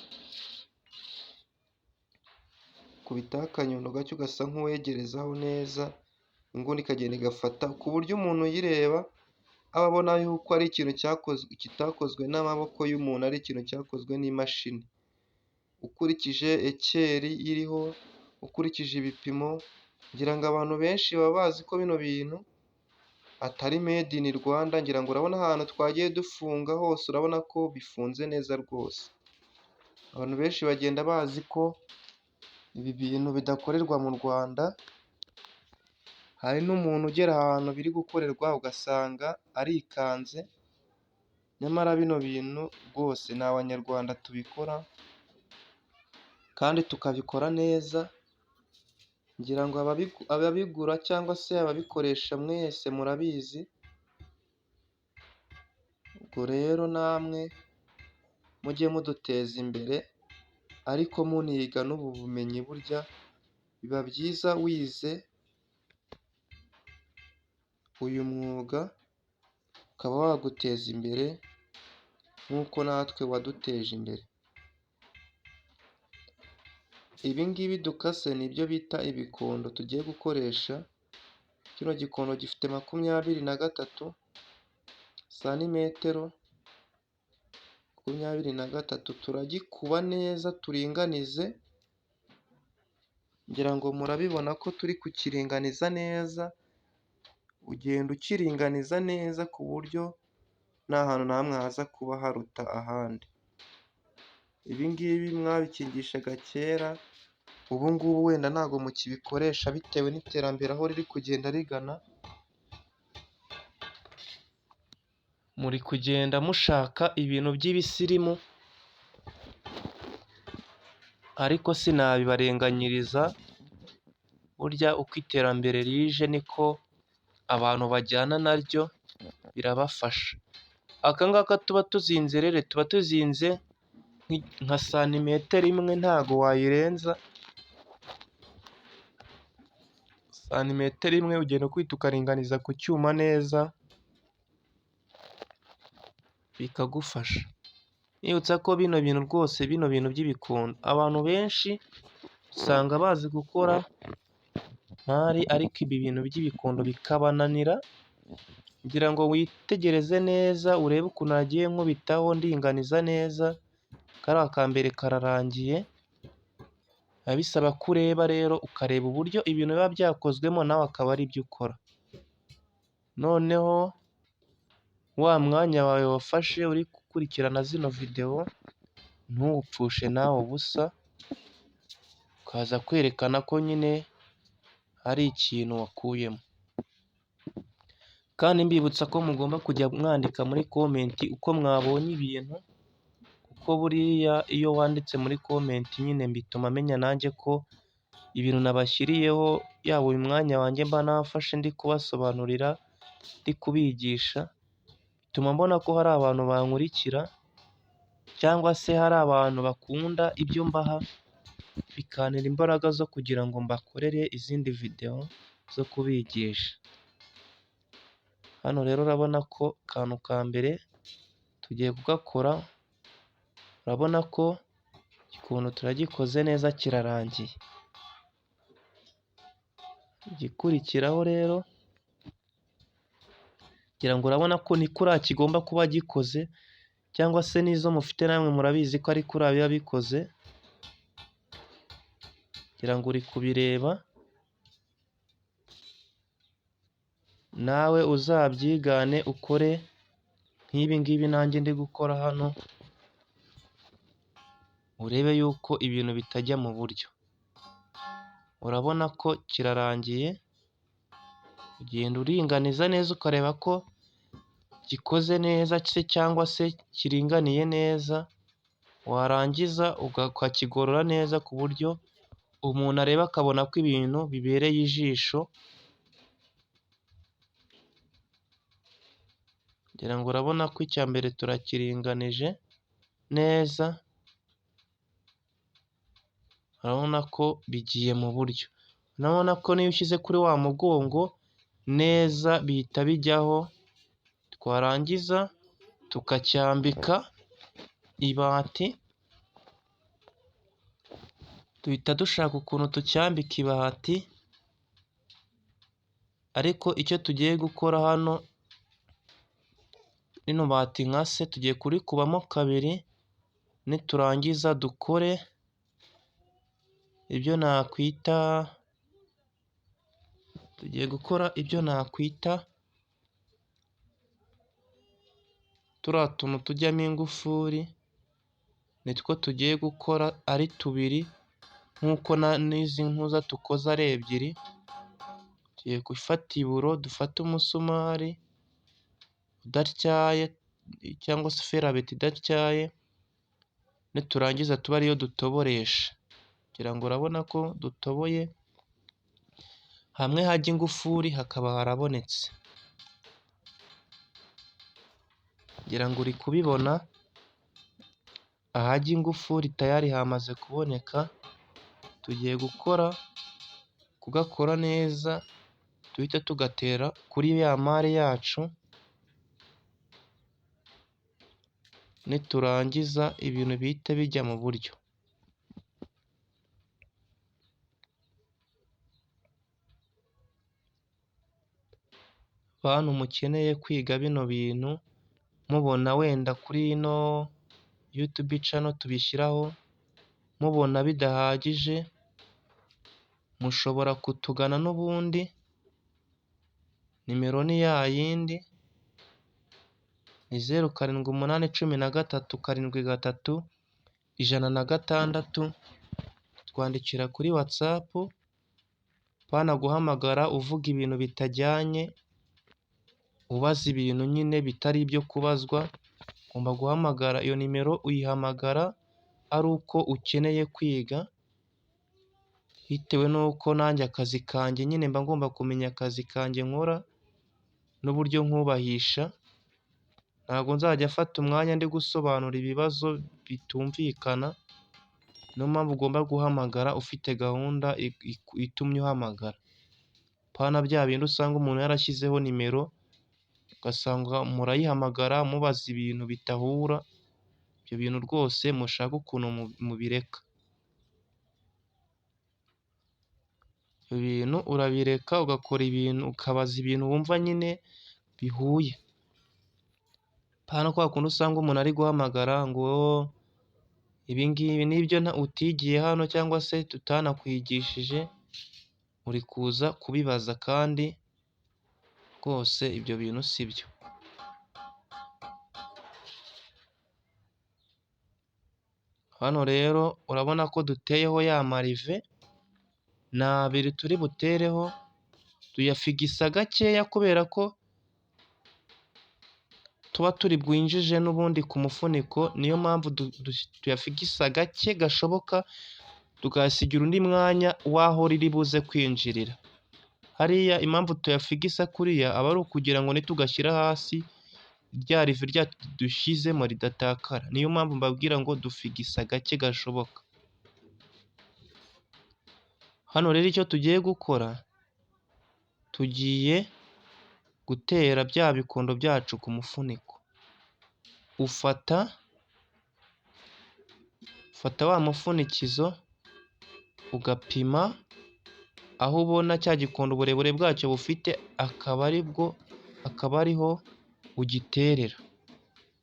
Kubitaho akanyundo gake ugasa nk'uwegerezaho neza, inguni ikagenda igafata ku buryo umuntu uyireba aba abona yuko ari ikintu kitakozwe n'amaboko y'umuntu, ari ikintu cyakozwe n'imashini. Ukurikije ekeri iriho, ukurikije ibipimo, ngira ngo abantu benshi baba bazi ko bino bintu atari made in Rwanda. Ngira ngo urabona ahantu twagiye dufunga hose urabona ko bifunze neza rwose. Abantu benshi bagenda bazi ko ibi bintu bidakorerwa mu Rwanda. Hari n'umuntu ugera ahantu biri gukorerwa ugasanga arikanze, nyamara bino bintu rwose ni abanyarwanda tubikora kandi tukabikora neza. Ngira ngo ababigura cyangwa se ababikoresha mwese murabizi. Ubwo rero namwe mujye muduteza imbere ariko muniga n'ubu bumenyi. Burya biba byiza wize uyu mwuga ukaba waguteza imbere nk'uko natwe waduteje imbere. Ibi ngibi dukase nibyo bita ibikondo tugiye gukoresha. Kino gikondo gifite 23 santimetero, 23. Turagikuba neza turinganize, ngira ngo murabibona ko turi kukiringaniza neza. Ugenda ukiringaniza neza ku buryo nta hantu na hamwe haza kuba haruta ahandi. Ibi ngibi mwabikingishaga kera, ubu ngubu wenda ntabwo mukibikoresha bitewe n'iterambere aho riri kugenda rigana. Muri kugenda mushaka ibintu by'ibisirimu, ariko sinabibarenganyiriza. Burya uko iterambere rije niko abantu bajyana naryo, birabafasha. Aka ngaka tuba tuzinze rero, tuba tuzinze nka santimetero imwe, ntago wayirenza. Santimetero imwe ugenda kwita ukaringaniza ku cyuma neza, bikagufasha. Nibutsa ko bino bintu rwose, bino bintu by'ibikondo abantu benshi usanga bazi gukora ntari, ariko ibi bintu by'ibikondo bikabananira. Ngira ngo witegereze neza urebe ukuntu nagiye nkubitaho ndinganiza neza. Kariya ka mbere kararangiye. Biba bisaba ko ureba rero ukareba uburyo ibintu biba byakozwemo, nawe akaba ari byo ukora. Noneho wa mwanya wawe wafashe uri gukurikirana zino videwo ntuwupfushe nawe ubusa, ukaza kwerekana ko nyine hari ikintu wakuyemo. Kandi mbibutsa ko mugomba kujya mwandika muri komenti uko mwabonye ibintu, kuko buriya iyo wanditse muri komenti nyine bituma menya nanjye ko ibintu nabashyiriyeho, yaba uyu mwanya wanjye mba nafashe ndi kubasobanurira, ndi kubigisha, bituma mbona ko hari abantu bankurikira cyangwa se hari abantu bakunda ibyo mbaha, bikantera imbaraga zo kugira ngo mbakorere izindi videwo zo kubigisha. Hano rero urabona ko akantu ka mbere tugiye kugakora. Urabona ko igikondo turagikoze neza kirarangiye. Igikurikiraho rero ngira ngo urabona ko ni kuriya kigomba kuba gikoze, cyangwa se n'izo mufite namwe murabizi ko ari kuriya biba bikoze. Ngira ngo uri kubireba, nawe uzabyigane ukore nk'ibi ngibi nanjye ndi gukora hano, urebe yuko ibintu bitajya mu buryo. Urabona ko kirarangiye, ugenda uringaniza neza ukareba ko gikoze neza se cyangwa se kiringaniye neza, warangiza ukakigorora neza ku buryo umuntu areba akabona ko ibintu bibereye ijisho. Ngira ngo urabona ko icya mbere turakiringanije neza, urabona ko bigiye mu buryo. Urabona ko niyo ushyize kuri wa mugongo neza bihita bijyaho. Twarangiza tukacyambika ibati, duhita dushaka ukuntu tucyambika ibati, ariko icyo tugiye gukora hano, rino bati nkase tugiye kurikubamo kabiri. Niturangiza dukore ibyo nakwita, tugiye gukora ibyo nakwita turiya tuntu tujyamo ingufuri, nitwo tugiye gukora ari tubiri, nk'uko n'izi ntuza dukoze ari ebyiri. Tugiye gufata iburo, dufate umusumari udatyaye cyangwa se ferabeto idatyaye, niturangiza tuba ariyo dutoboresha. Ngira ngo urabona ko dutoboye, hamwe hajya ingufuri hakaba harabonetse. Ngira ngo uri kubibona, ahajya ingufuri tayari hamaze kuboneka, tugiye kugakora neza, duhite tugatera kuri ya mare yacu, niturangiza ibintu bihite bijya mu buryo. Bantu mukeneye kwiga bino bintu, mubona wenda kuri ino YouTube channel tubishyiraho, mubona bidahagije, mushobora kutugana n'ubundi, nimero ni ya yindi, ni 0781373106, twandikira kuri WhatsApp, pana guhamagara uvuga ibintu bitajyanye, ubaza ibintu nyine bitari ibyo kubazwa, ugomba guhamagara iyo nimero, uyihamagara ari uko ukeneye kwiga, bitewe n'uko nanjye akazi kanjye nyine mba ngomba kumenya akazi kanjye nkora n'uburyo nkubahisha, ntabwo nzajya afata umwanya ndi gusobanura ibibazo bitumvikana, niyo mpamvu ugomba guhamagara ufite gahunda itumye uhamagara, pana bya bindi usanga umuntu yarashyizeho nimero, ugasanga murayihamagara mubaza ibintu bitahura, ibyo bintu rwose mushaka ukuntu mubireka. Ibyo bintu urabireka ugakora ibintu, ukabaza ibintu wumva nyine bihuye. Pana kwa kundi usanga umuntu ari guhamagara ngo ibi ngibi nibyo utigiye hano cyangwa se tutanakwigishije, uri kuza kubibaza kandi rwose ibyo bintu si byo. Hano rero urabona ko duteyeho ya marive, ni abiri turi butereho, tuyafigisa gakeya kubera ko tuba turi bwinjije n'ubundi ku mufuniko, niyo mpamvu tuyafigisa gake gashoboka, tukasigira undi mwanya w'aho riri buze kwinjirira. Hariya impamvu tuyafigisa kuriya, aba ari ukugira ngo nitugashyira hasi rya rive ryacu dushyizemo ridatakara, niyo mpamvu mbabwira ngo dufigisa gake gashoboka. Hano rero icyo tugiye gukora, tugiye gutera bya bikondo byacu ku mufuniko. Ufata wa mufunikizo ugapima aho ubona cya gikondo uburebure bwacyo bufite, akaba ariho ugiterera.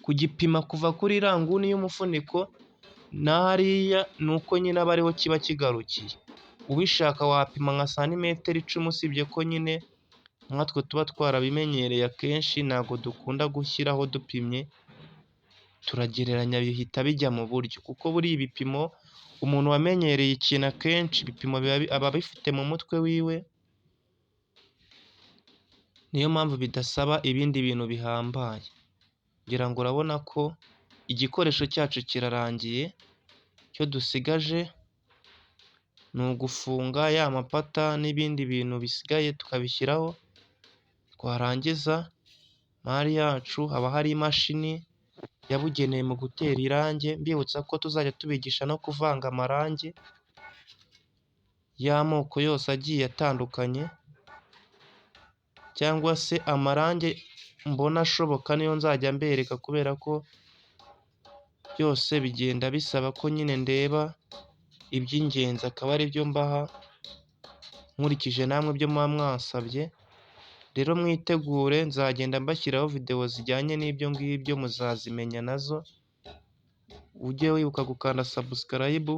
Kugipima kuva kuri iriya nguni y'umufuniko na hariya, ni uko nyine aba ariho kiba kigarukiye. Ubishaka wapima nka santimetero 10, usibye ko nyine nkatwe tuba twarabimenyereye akenshi ntabwo dukunda gushyiraho dupimye, turagereranya bihita bijya mu buryo, kuko buriya ibipimo, umuntu wamenyereye ikintu akenshi ibipimo aba abifite mu mutwe wiwe, niyo mpamvu bidasaba ibindi bintu bihambaye. Ngira ngo urabona ko igikoresho cyacu kirarangiye, icyo dusigaje ni ugufunga ya mapata n'ibindi bintu bisigaye tukabishyiraho, twarangiza mari yacu haba hari imashini yabugenewe mu gutera irangi, mbibutsa ko tuzajya tubigisha no kuvanga amarangi y'amoko yose agiye atandukanye, cyangwa se amarangi mbona ashoboka niyo nzajya mbereka, kubera ko byose bigenda bisaba ko nyine ndeba iby'ingenzi akaba ari byo mbaha, nkurikije namwe ibyo muba mwasabye. Rero mwitegure, nzagenda mbashyiraho videwo zijyanye n'ibyo ngibyo, muzazimenya nazo. Ujye wibuka gukanda subscribe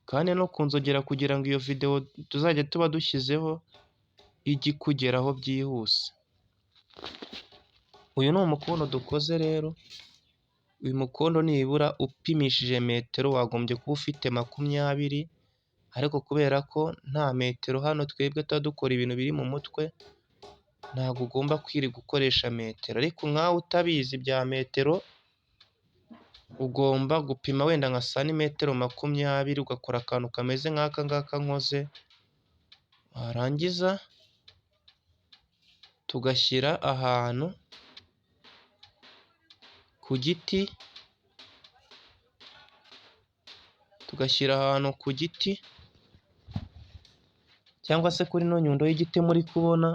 kandi no kunzogera, kugira ngo iyo videwo tuzajya tuba dushyizeho ijye ikugeraho byihuse. Uyu ni umukondo dukoze rero, uyu mukondo nibura upimishije metero wagombye kuba ufite 20, ariko kubera ko nta metero hano twebwe tuba dukora ibintu biri mu mutwe, ntabwo ugomba kwirirwa ukoresha metero, ariko nkawe utabizi bya metero, ugomba gupima wenda nka santimetero 20, ugakora akantu kameze nk'aka ngaka nkoze, warangiza tugashyira ahantu ku giti tugashyira ahantu ku giti cyangwa se kuri ino nyundo y'igiti muri kubona,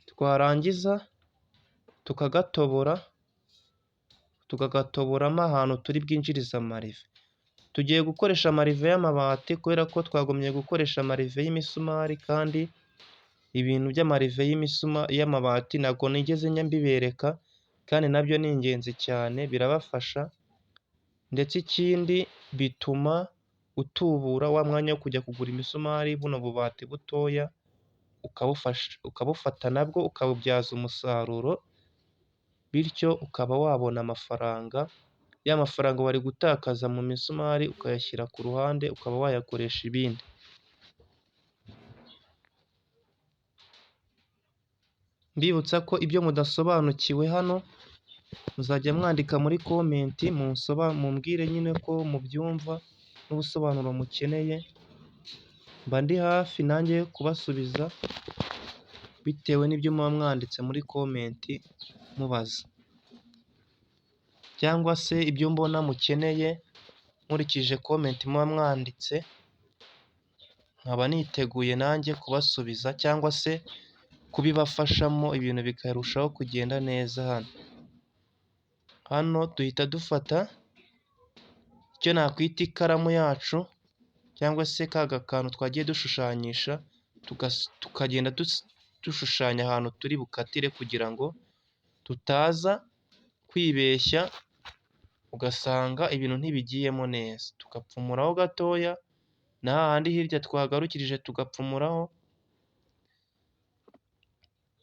twarangiza tukagatoboramo ahantu turi bwinjirize amarive. Tugiye gukoresha amarive y'amabati kubera ko twagombye gukoresha amarive y'imisumari, kandi ibintu by'amarive y'amabati ntabwo nigeze mbibereka, kandi nabyo ni ingenzi cyane birabafasha, ndetse ikindi bituma utubura wa mwanya wo kujya kugura imisumari, buno bubati butoya ukabufata nabwo ukabubyaza umusaruro, bityo ukaba wabona amafaranga, ya mafaranga wari gutakaza mu misumari ukayashyira ku ruhande ukaba wayakoresha ibindi. Mbibutsa ko ibyo mudasobanukiwe hano muzajya mwandika muri komenti mumbwire nyine ko mubyumva n'ubusobanuro mukeneye, mba ndi hafi nanjye kubasubiza bitewe n'ibyo muba mwanditse muri komenti mubaza, cyangwa se ibyo mbona mukeneye nkurikije komenti muba mwanditse, nkaba niteguye nanjye kubasubiza cyangwa se kubibafashamo ibintu bikarushaho kugenda neza. Hano duhita dufata icyo nakwita ikaramu yacu cyangwa se ka kantu twagiye dushushanyisha, tukagenda dushushanya ahantu turi bukatire kugira ngo tutaza kwibeshya ugasanga ibintu ntibigiyemo neza. Tugapfumuraho gatoya na hahandi hirya twagarukirije tugapfumuraho,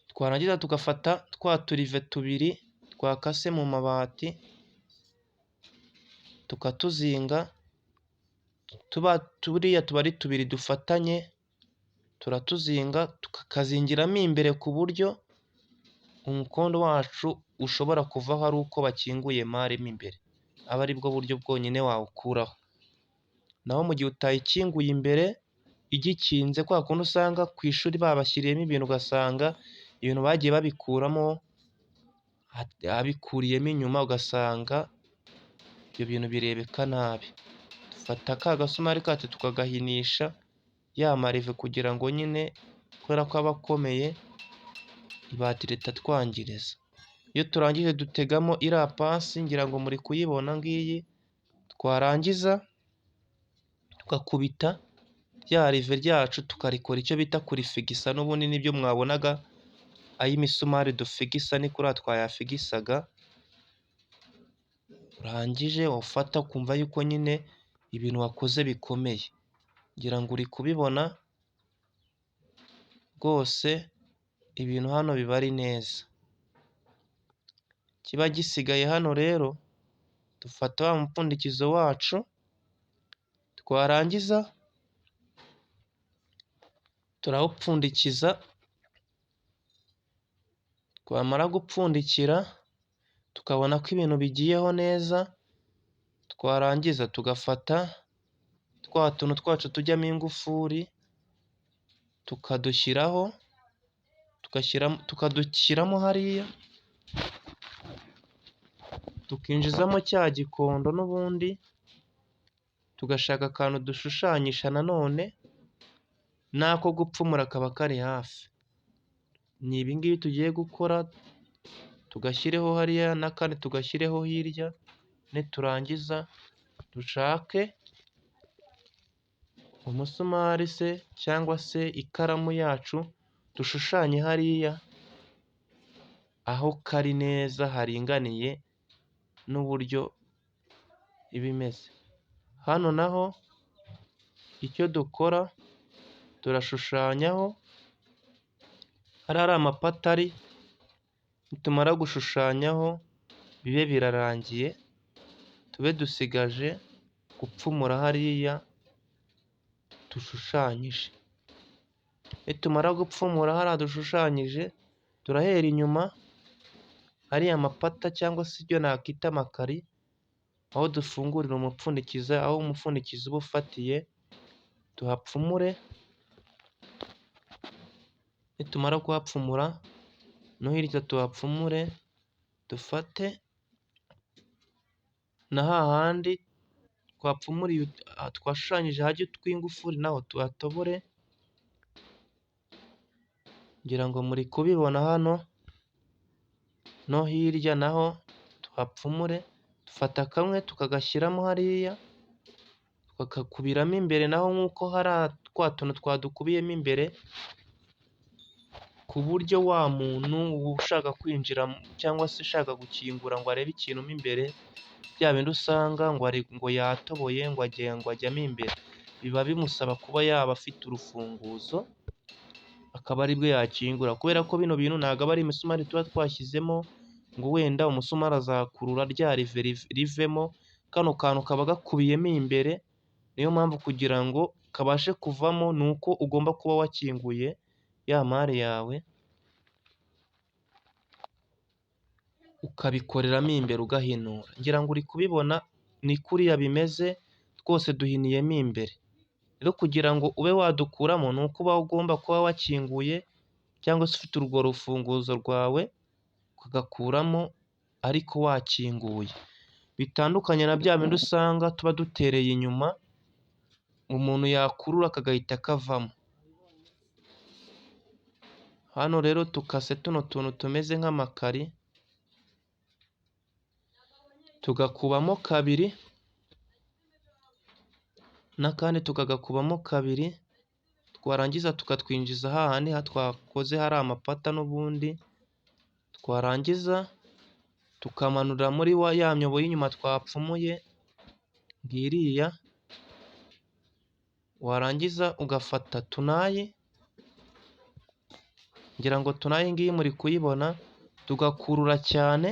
twarangiza tugafata twa turive tubiri twakase mu mabati tukatuzinga, turiya tuba ari tubiri dufatanye, turatuzinga tukakazingiramo imbere ku buryo umukondo wacu ushobora kuvaho ari uko bakinguye mare mo imbere, aba ari bwo buryo bwonyine wawukuraho. Naho mu gihe utayikinguye imbere igikinze, kwa kundi usanga ku ishuri babashyiriyemo ibintu ugasanga ibintu bagiye babikuramo abikuriyemo inyuma, ugasanga ibyo bintu birebeka nabi. Dufata ka gasumari kacu tukagahinisha ya marive kugira ngo nyine kubera ko aba akomeye ibati ritatwangiriza. Iyo turangije dutegamo iriya pasi ngira ngo muri kuyibona ngiyi, twarangiza tugakubita rya rive ryacu tukarikora icyo bita kurifigisa, n'ubundi nibyo mwabonaga ay'imisumari dufigisa ni kuriya twayafigisaga. Urangije ufata ukumva yuko nyine ibintu wakoze bikomeye, ngira ngo uri kubibona rwose ibintu hano biba ari neza. Kiba gisigaye hano rero dufata wa mupfundikizo wacu, twarangiza turawupfundikiza, twamara gupfundikira tukabona ko ibintu bigiyeho neza, twarangiza tugafata twa tuntu twacu tujyamo ingufuri tukadushyiramo hariya, tukinjizamo cya gikondo n'ubundi tugashaka akantu dushushanyisha nanone n'ako gupfumura kaba kari hafi. Ni ibi ngibi tugiye gukora, tugashyireho hariya n'akandi tugashyireho hirya, niturangiza dushake umusumari se cyangwa se ikaramu yacu dushushanye hariya aho kari neza haringaniye n'uburyo iba imeze. Hano naho icyo dukora turashushanyaho hariya ari amapatari, nitumara gushushanyaho bibe birarangiye, tube dusigaje gupfumura hariya dushushanyije. Nitumara gupfumura hariya dushushanyije, turahera inyuma hariya amapata cyangwa se ibyo nakwita amakari, aho dufungurira umupfundikizo, aho umupfundikizo uba ufatiye tuhapfumure. Nitumara kuhapfumura no hirya tuhapfumure, dufate na hahandi twapfumuriye twashushanyije hajya utw'ingufuri naho tuhatobore, ngira ngo muri kubibona hano, no hirya naho tuhapfumure, dufata kamwe tukagashyiramo hariya, tukagakubiramo imbere naho nk'uko hari twa tuntu twadukubiyemo imbere, ku buryo wa muntu ushaka kwinjira cyangwa se ushaka gukingura ngo arebe ikintu mo imbere, bya bindi usanga ngo yatoboye ngo ajyamo imbere, biba bimusaba kuba yaba afite urufunguzo, akaba aribwo yakingura, kubera ko bino bintu ntabwo aba ari imisumari tuba twashyizemo ngo wenda umusumari azakurura rya rive rivemo, kano kantu kaba gakubiyemo imbere, niyo mpamvu kugira ngo kabashe kuvamo ni uko ugomba kuba wakinguye ya mare yawe, ukabikoreramo imbere ugahinura, ngira ngo uri kubibona ni kuriya bimeze, twose duhiniyemo imbere. Rero kugira ngo ube wadukuramo ni uko uba ugomba kuba wakinguye cyangwa se ufite urwo rufunguzo rwawe, ukagakuramo ariko wakinguye, bitandukanye na bya bindi usanga tuba dutereye inyuma, umuntu yakurura kagahita kavamo. Hano rero tukase tuno tuntu tumeze nk'amakari, tugakubamo kabiri n'akandi tukagakubamo kabiri, twarangiza tukatwinjiza hahandi twakoze hari amapata n'ubundi, twarangiza tukamanura muri ya myobo y'inyuma twapfumuye ngiriya, warangiza ugafata tunayi, ngira ngo tunayi ngiyi muri kuyibona, tugakurura cyane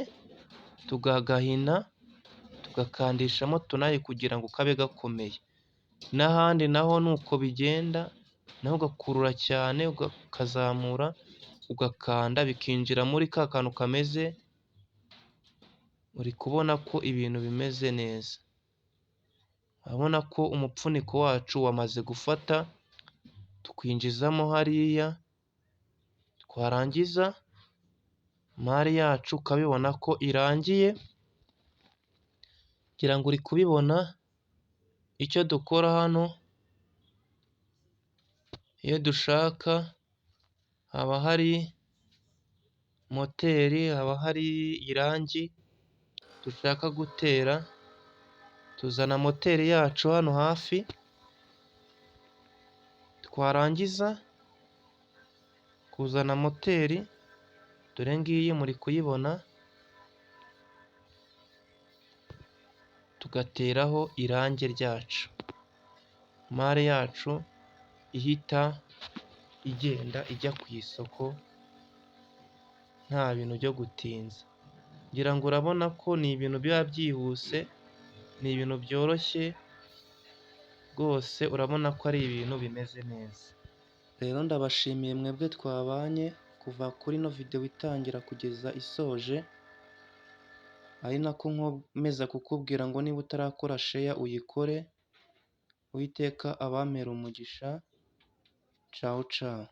tugagahina, tugakandishamo tunayi kugira ngo kabe gakomeye, n'ahandi naho ni uko bigenda, naho ugakurura cyane ukazamura ugakanda bikinjira muri ka kantu kameze, uri kubona ko ibintu bimeze neza, urabona ko umupfuniko wacu wamaze gufata, tukwinjizamo hariya, twarangiza mare yacu ukabibona ko irangiye, ngira ngo uri kubibona, icyo dukora hano iyo dushaka, haba hari moteri, haba hari irangi dushaka gutera, tuzana moteri yacu hano hafi, twarangiza kuzana moteri, dore ngiyi muri kuyibona, tugateraho irangi ryacu, mare yacu ihita igenda ijya ku isoko nta bintu byo gutinza, ngira ngo urabona ko ni ibintu biba byihuse, ni ibintu byoroshye rwose, urabona ko ari ibintu bimeze neza. Rero ndabashimiye mwebwe twabanye kuva kuri ino videwo itangira kugeza isoje, ari nako nkomeza kukubwira ngo niba utarakora sheya uyikore, Uwiteka abampere umugisha, cawu cawu.